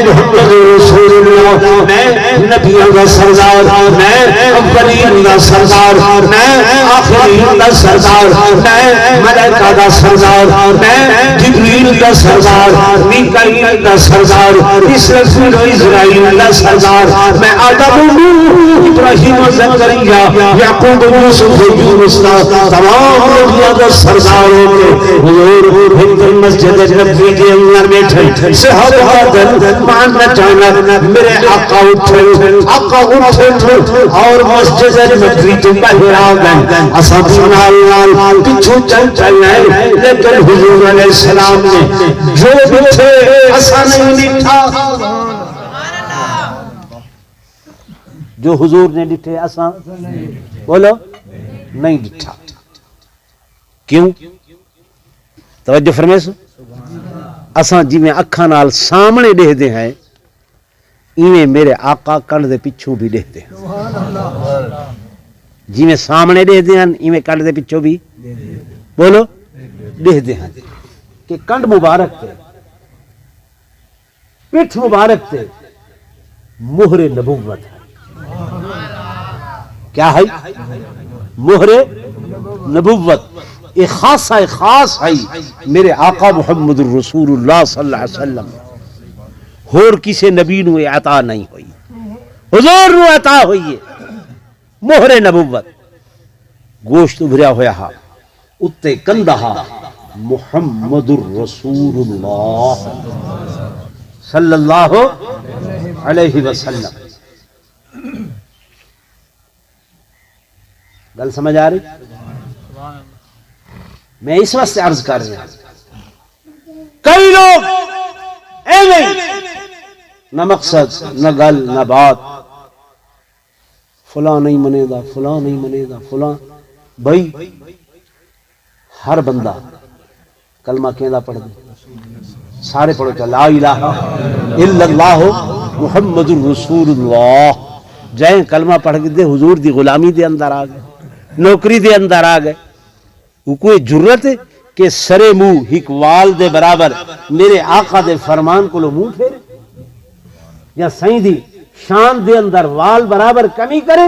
Speaker 1: محمد رسول اللہ میں نبیوں کا سردار میں اولین دا سردار میں آخرین دا سردار میں ملائکہ دا سردار میں جبریل دا سردار میکائیل دا سردار اسرافیل و اسرائیل دا سردار میں آدم و نوح ابراہیم و زکریا یعقوب و یوسف و یونس تمام انبیاء دا سردار ہو کے حضور ہند مسجد نبوی کے اندر بیٹھے صحابہ دل مان نچانا میرے آقا اٹھے اور مسجد نبوی تو باہر آ گئے اصحاب نال پیچھے چل رہے لیکن حضور علیہ السلام نے جو بیٹھے ایسا نہیں ڈٹھا جو حضور نے ڈٹھے ایسا بولو نہیں ڈٹھا کیوں توجہ فرمیسو اساں جی میں اکھاں نال سامنے دیکھدے ہیں ایویں میرے آقا کنڈ دے پچھوں بھی دیکھتے ہیں جی میں سامنے دیکھتے ہیں ایویں کنڈ دے پچھوں بھی بولو دیکھتے ہیں کہ کنڈ مبارک تے پٹھ مبارک تے مہر نبوت ہے کیا ہے مہر نبوت ایک خاصہ خاص ہے میرے آقا محمد الرسول اللہ صلی اللہ علیہ وسلم اور کسی نبی نو عطا نہیں ہوئی حضور نو عطا ہوئی ہے مہر نبوت گوشت ابھریا ہویا ہا اتے کندہا محمد الرسول اللہ صلی اللہ علیہ وسلم گل سمجھ آ رہی میں اس وقت سے عرض کر رہا ہوں کئی لوگ ایویں نہ مقصد نہ گل نہ بات فلاں نہیں منے دا فلاں نہیں منے دا فلاں بھائی ہر بندہ کلمہ کہندا پڑھ دے سارے پڑھو کہ لا الہ الا اللہ محمد الرسول اللہ جائیں کلمہ پڑھ کے دے حضور دی غلامی دے اندر آ گئے نوکری دے اندر آ گئے وہ کوئی جرت ہے کہ سرے منہ ہکوال دے برابر میرے آقا دے فرمان کو لو منہ پھیرے یا سائیں دی شان دے اندر وال برابر کمی کرے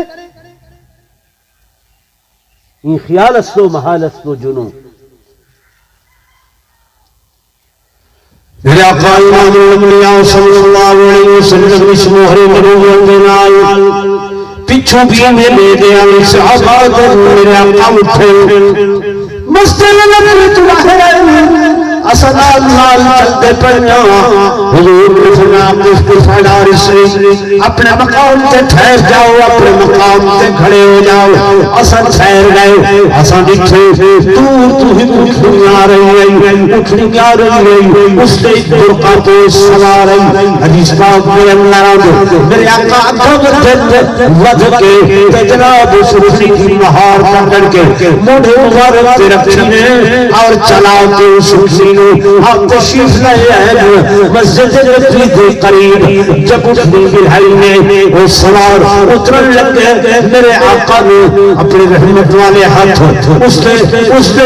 Speaker 1: ان خیال استو محال استو جنو میرے آقا امام الانبیاء صلی اللہ علیہ وسلم اس مہر نبوت دے نال پچھوں بھی میں لے دیا صحابہ دے میرے آقا اٹھے مسجد نبوی تو باہر اسناد نال چلتے پڑھنا حضور نے فرمایا مفتی سے اپنے مقام تے ٹھہر جاؤ اپنے مقام تے کھڑے ہو جاؤ اسن ٹھہر گئے اسن دیکھے دور تو ہی اٹھنی آ رہی اس سے برقع تو سوا رہی حدیث پاک میں اللہ میرے آقا ود کے جناب سرخی کی مہار پکڑ کے موڑے مبارک تے رکھنے اور چلا کے سرخی آپ تشریف لائے ہیں مسجد نبوی کے قریب جب اٹھنی بلہائی نے وہ سوار اترن لگ گئے میرے آقا نے اپنے رحمت والے ہاتھ اس نے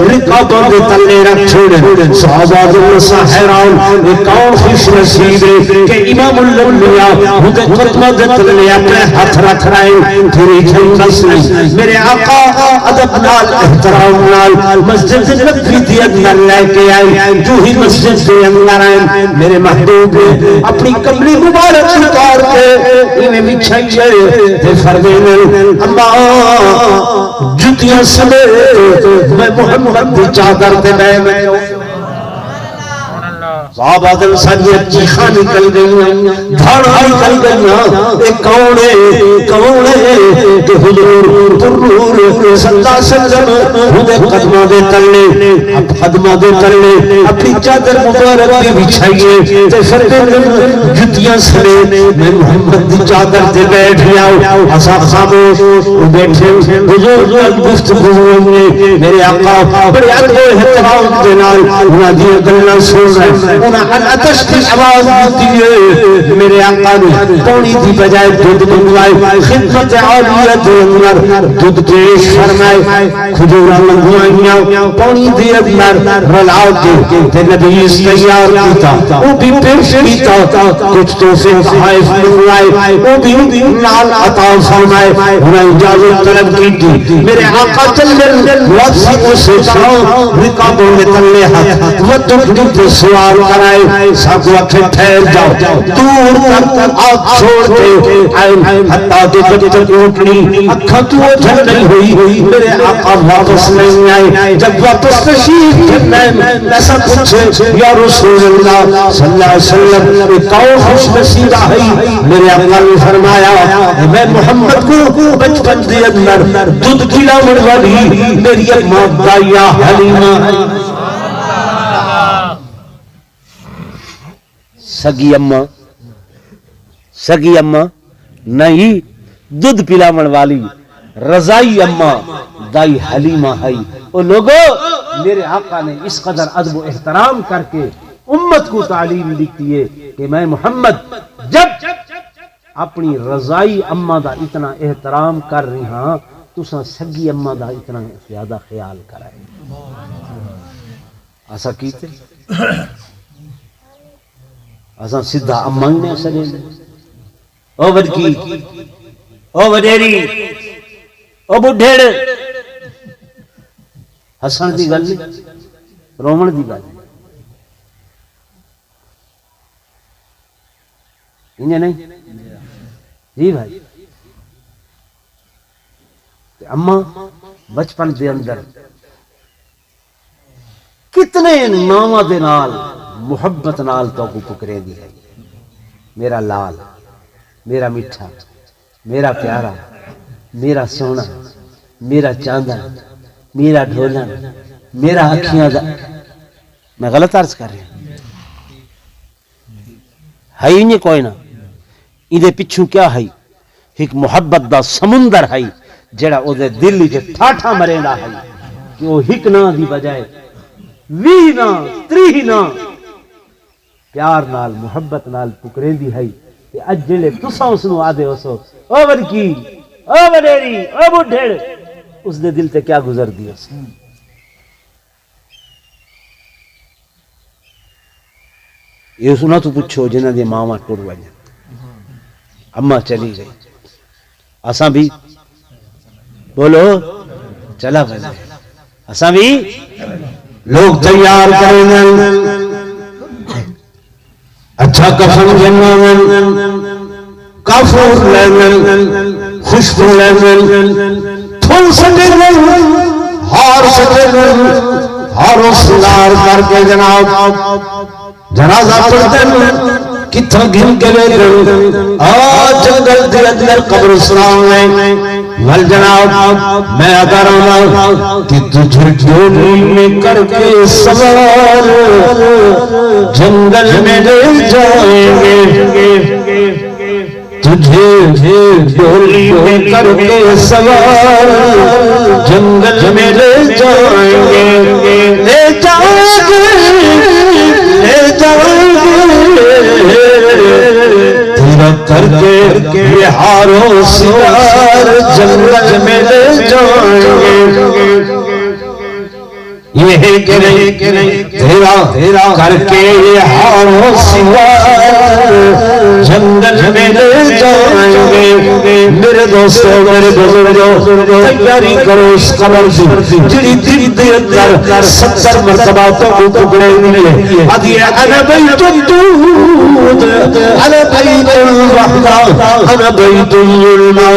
Speaker 1: رکابوں کے تلے رکھ چھوڑے صحابہ جلسہ حیران ایک کون خوش نصیب ہے کہ امام الانبیاء مجھے قدمہ دے تلے اپنے ہاتھ رکھ رہے پھری جھنگس نہیں میرے آقا ادب نال احترام نال مسجد نبوی دی اندر لے کے کے آئے جو ہی مسجد کے اندر آئے میرے محبوب نے اپنی کملی مبارک اتار کے انہیں بچھائیے تے فرمانے اماں جتیاں سمیت میں محمد دی چادر تے بیٹھ صحابہ دل سجے چیخاں نکل گئیاں دھاڑاں نکل گئیاں اے کون ہے کہ حضور پرنور صلی اللہ علیہ وسلم ہدے قدموں دے تلے اب قدموں دے تلے اپنی چادر مبارک بھی بچھائیے تے فرمانے جتیاں سمیت میں محمد دی چادر تے بیٹھ جاؤ اسا خاموش بیٹھے حضور گفتگو ہوئی میرے آقا بڑے ادب و احترام دے نال انہاں دی گلاں سن رہے انہاں آتش کی آواز آتی ہے میرے آقا نے پانی دی بجائے دودھ منگوائے خدمت عالیہ دے اندر دودھ پیش فرمائے کھجوراں منگوائیاں پانی دے اندر رلا کے تے نبی تیار کیتا وہ بھی پیش کیتا کچھ تو سے خائف منگوائے وہ بھی نال عطا فرمائے انہیں اجازت طلب کی میرے آقا چلن واپسی سے کہا رکابوں میں تلے ہاتھ وہ دکھ سوال کرائے سب وقت ٹھہر جاؤ دور تک آگ چھوڑ دے حتیٰ کہ جب تک اٹھنی اکھا تو اٹھن نہیں ہوئی میرے آقا واپس نہیں آئے جب واپس تشریف کرنے ایسا پوچھے یا رسول اللہ صلی اللہ علیہ وسلم ایک اور خوش نصیبہ ہے میرے آقا نے فرمایا میں محمد کو بچپن دے اندر دودھ پلاون والی میری اماں دائیا حلیمہ ہے سگی اماں نہیں دودھ پلاون والی رضائی اماں دائی حلیمہ ہے او لوگو میرے آقا نے اس قدر ادب و احترام کر کے امت کو تعلیم دیتی ہے کہ میں محمد جب اپنی رضائی اماں دا اتنا احترام کر رہی ہاں تو سگی اماں دا اتنا زیادہ خیال کرائے ایسا کیتے اساں سیدھا اماں نے سجے او وڈکی او وڈیری او بڈھڑ ہسن دی گل نہیں رومن دی گل انہیں نہیں جی بھائی اماں بچپن دے اندر کتنے نامہ دے نال محبت نال تو کو پکرے دی ہے میرا لال میرا میٹھا میرا پیارا میرا سونا میرا چاندن میرا ڈھولن میرا اکھیاں دا میں غلط عرض کر رہا ہوں ہے انہیں کوئی نہ اندے پچھوں کیا ہے ایک محبت دا سمندر ہے جڑا او دے دل وچ ٹھاٹھا مریندا ہے کہ وہ ہک نہ دی بجائے وی نہ تری نہ پیار نال محبت نال پکریندی ہے کہ اج جلے تساں اس نو آدے ہو سو او وڈکی او وڈیری او بڈھڑ اس دے دل تے کیا گزر دی اس یہ سنا تو پوچھو جنہاں دی ماواں ٹر وجن اماں چلی گئی اساں بھی بولو چلا گئے اساں بھی لوگ تیار کریں اچھا کفن جنوان کافور لینن خوشبو لینن پھول سجن ہار سجن ہارو سنگار کر کے جناب جنازہ پڑھتے کتھا گھن کے لے گئے جنگل دے اندر قبرستان میں ول جناب میں اگر آنا کہ تجھے ڈولی میں کر کے سوار جنگل میں لے جائیں گے تجھے ڈولی میں کر کے سوار جنگل میں لے جائیں گے لے جائیں گے لے جائیں گے تیرا کر کے بہاروں سوار جنگل میں لے جائیں گے یہ ہے کہ نہیں تیرا کر کے ہارو سوا جنگل میں لے جائیں گے میرے دوستو میرے بزرگوں تیاری کرو اس قبر کی جڑی دل دے اندر 70 مرتبہ تو ٹکڑے ملے ادھی انا بیت الدود انا بیت الرحمہ انا بیت الظلمہ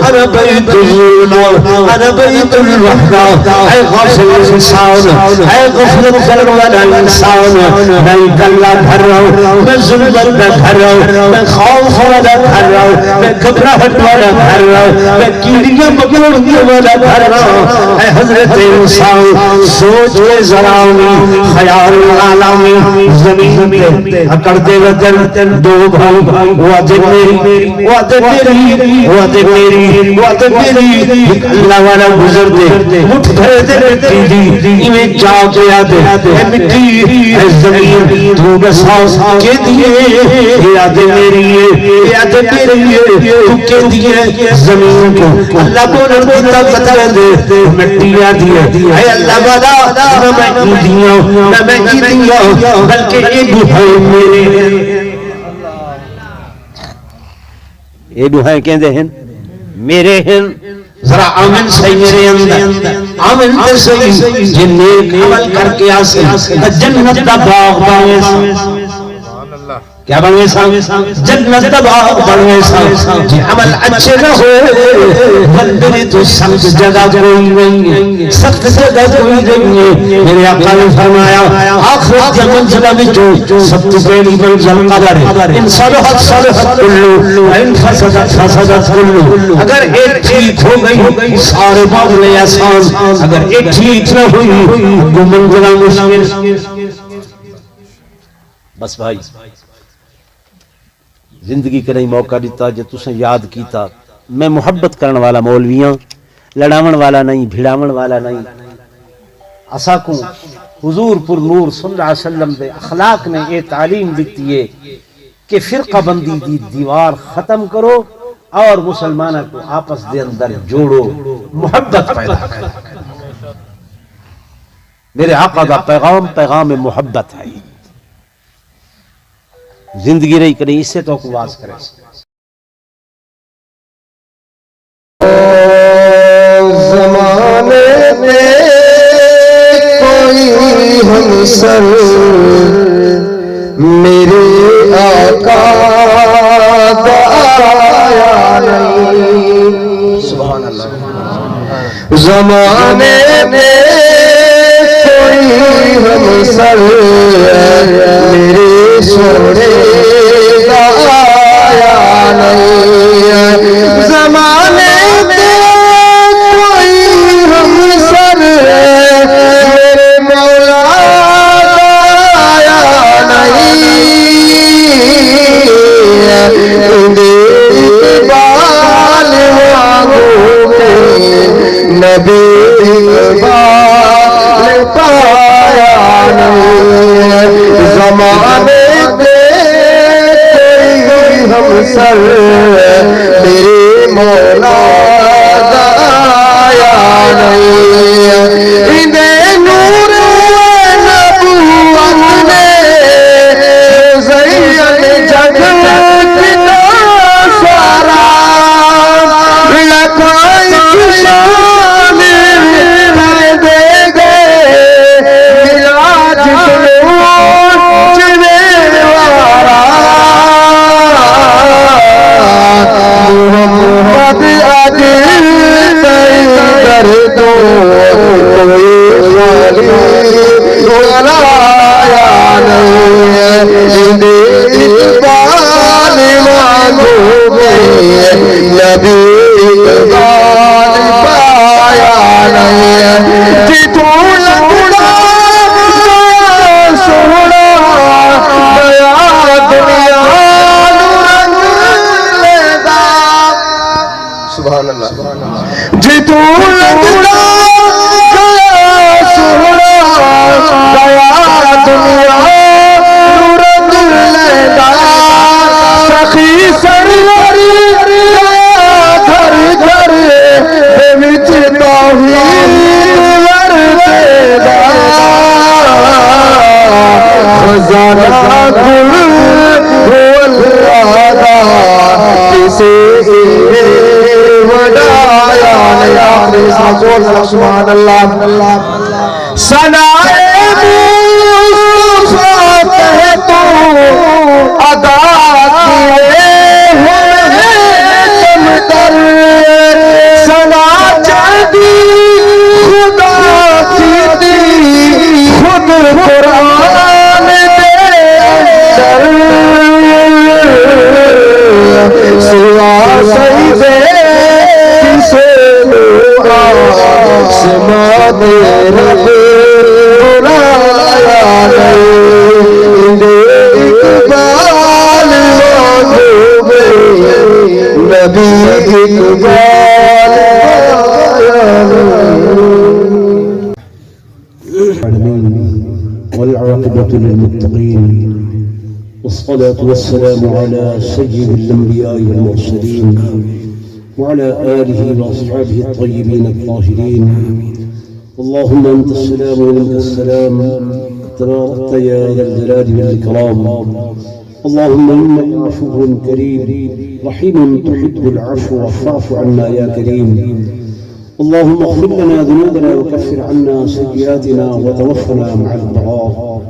Speaker 1: انا بیت الظلمہ انا بیت الرحمہ اے غافل انسان اے غفلت کرنے والا انسان میں گلہ بھر رہا ہوں میں ظلم میں بھر رہا ہوں میں خوف والا بھر رہا ہوں میں گھبراہٹ والا بھر رہا ہوں میں کیڑیاں مکوڑنے والا بھر رہا ہوں اے حضرت انسان سوچ کے ذرا خیال عالمی زمین پہ اکڑتے وطن دو بھائی وعدے میری وعدے میری وعدے میری وعدے میری اللہ والا گزرتے مٹھ بھرے دے مٹی دی میں جا کے آدھے اے مٹی اے زمین تو بساس کے دیئے یادے میری ہے یادے میری ہے تو کے دیئے زمین کو اللہ کو نرمیتا بتا دے مٹی آدھی ہے اے اللہ والا نہ میں کی دیا نہ میں کی دیا بلکہ ایک دہائی میرے اے دہائی کہندے ہیں میرے ہیں ذرا آمن صحیح میرے اندر آمن تے صحیح جن نیک عمل کر کے آسے جنت کا باغ بانے کیا بنوے سام جنت کا باغ بنوے سام جی عمل اچھے نہ ہوئے بندری تو سخت جگہ کوئی نہیں ہے سخت جگہ کوئی نہیں ہے میرے آقا نے فرمایا آخرت کے منزلہ میں جو سب تو پہلی منزل قبر ہے ان صلحت صلحت کلو ان فسدت فسدت کلو اگر ایک ٹھیک ہو گئی سارے معاملے آسان اگر ایک ٹھیک نہ ہوئی وہ منزلہ مشکل بس بھائی زندگی کا نہیں موقع دیتا جو تسیں یاد کیتا میں محبت کرنے والا مولویاں لڑاون والا نہیں بھیڑاون والا نہیں اسا کو حضور پر نور صلی اللہ علیہ وسلم دے اخلاق نے یہ تعلیم دیتی ہے کہ فرقہ بندی دی دیوار ختم کرو اور مسلمانوں کو آپس دے اندر جوڑو محبت پیدا کرو میرے آقا دا پیغام محبت ہے زندگی رہی کریں اس سے تو واز کریں
Speaker 3: زمانے میں کوئی ہمسر میرے آقا دا آیا نہیں سبحان اللہ زمانے میں کوئی ہمسر میرے سونے کا آیا نہیں زمانے میں کوئی ہمسر میرے مولا کا آیا نہیں اقبال مانگو نبی اقبال پایا نہیں زمانے ہمسر میرے مولا دا آیا نہیں دے نور نبوت نے زین جگ کتا سارا لکھائی شان دے گئے ملاج سلوچ دے وارا محمد عدل کر دو کوئی خالی والا آیا نہیں اقبال مانگو گے نبی اقبال پایا نہیں جتو لگڑا سوڑا گیا دنیا سبحان اللہ جتو لگڑا گیا سوڑا گیا دنیا نور دلدا سخی سروری گھر گھر بے وچ توحید ورتے دا خزانہ گل کسی وڈایا نہیں آخری ساتھ سبحان اللہ سنائے موسیٰ کہے تو ادا کیے ہوئے تم در سنا چاہتی خدا کی دی خود قرآن دے اندر سوا سجدے کسے آسمان رب بلایا نہیں اقبال نبی اقبال
Speaker 1: والعاقبة للمتقين والصلاة والسلام على سيد الأنبياء والمرسلين وعلى آله وأصحابه الطيبين الطاهرين اللهم أنت السلام ومنك السلام تباركت يا ذا الجلال والإكرام اللهم إنك عفو كريم رحيم تحب العفو فاعف عنا يا كريم اللهم اغفر لنا ذنوبنا وكفر عنا سيئاتنا وتوفنا مع الأبرار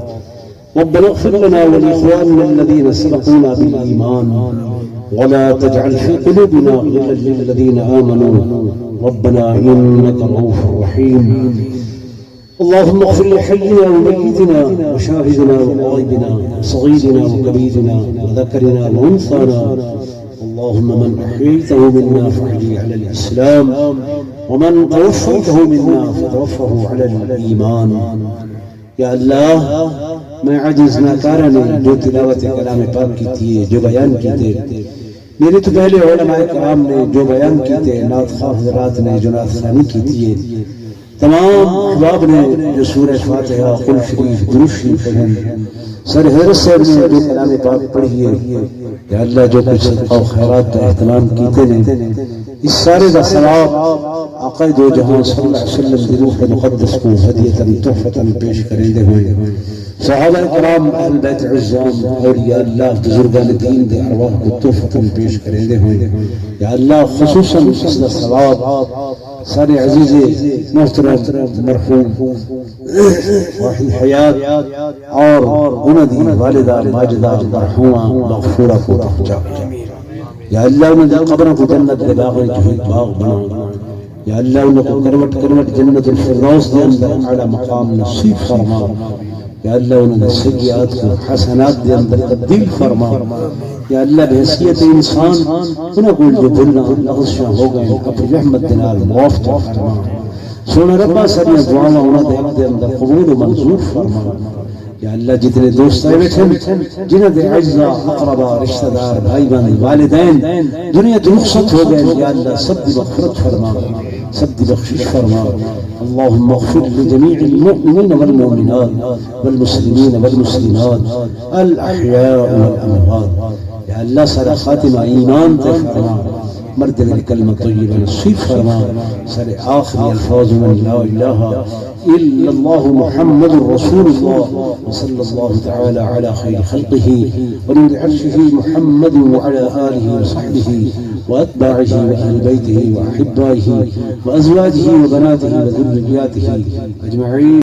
Speaker 1: ربنا اغفر لنا ولإخواننا الذين سبقونا بالإيمان ولا تجعل في قلوبنا غلا للذين آمنوا ربنا إنك رؤوف رحيم اللهم اغفر لحينا وميتنا وشاهدنا وغائبنا وصغيرنا وكبيرنا وذكرنا وأنثانا اللهم من أحييته منا فاحيه على الإسلام ومن توفيته منا فتوفه على الإيمان یا اللہ میں عجز ناکارہ نے جو تلاوت کلام پاک کی تھی جو بیان کی تھے میرے تو پہلے علماء کرام نے جو بیان کی تھے نعت خواہ حضرات نے جو نعت خوانی کی تھی تمام احباب نے جو سورہ فاتحہ قل شریف درود شریف پڑھیں سر حضرت صاحب نے جو کلام پاک پڑھی ہے یا اللہ جو کچھ صدقہ و خیرات کا اہتمام کیتے ہیں اس سارے کا ثواب آقا دو جہاں صلی اللہ علیہ وسلم کی روح مقدس کو ہدیۃ تحفۃ پیش کرتے ہوئے صحابہ کرام اہل بیت عزام اولیاء اللہ بزرگان دین دے ارواح کو تحفۃ پیش کرتے ہوئے یا اللہ خصوصاً اس کا ثواب سارے عزیز محترم مرحوم واحد حیات اور انہوں دی والدہ ماجدہ مرحومہ مغفورہ کو پہنچا یا اللہ انہوں نے قبروں کو جنت دے باغ باغ بنا یا اللہ انہوں کو کروٹ کروٹ جنت الفردوس دے اندر اعلی مقام نصیب فرما یا اللہ انہوں نے سیئات کو حسنات دے اندر تبدیل فرما یا اللہ بحیثیت انسان انہوں کو جو بھولنا لغزشاں ہو گئے اپنی رحمت دنال معاف فرما سونا ربا سریع دعانا انہوں دے اندر قبول و منظور فرما یا اللہ جتنے دوست آئے بیٹھے جنہ دے عجزہ اقربہ رشتہ دار بھائی بہن والدین دنیا تو رخصت ہو گئے یا اللہ سب دی مغفرت فرما سب دی بخشش فرما اللهم اغفر لجميع المؤمنين والمؤمنات والمسلمين والمسلمات الأحياء والأموات یا اللہ سر خاتمہ ایمان تفرما مرد الکلمہ طیبہ نصیب فرما سر آخری الفاظ من لا الہ إلا الله محمد رسول الله وصلى الله تعالى على خير خلقه ونور عرشه محمد وعلى آله وصحبه وأتباعه وأهل بيته وأحبائه وأزواجه وبناته وذرياته أجمعين.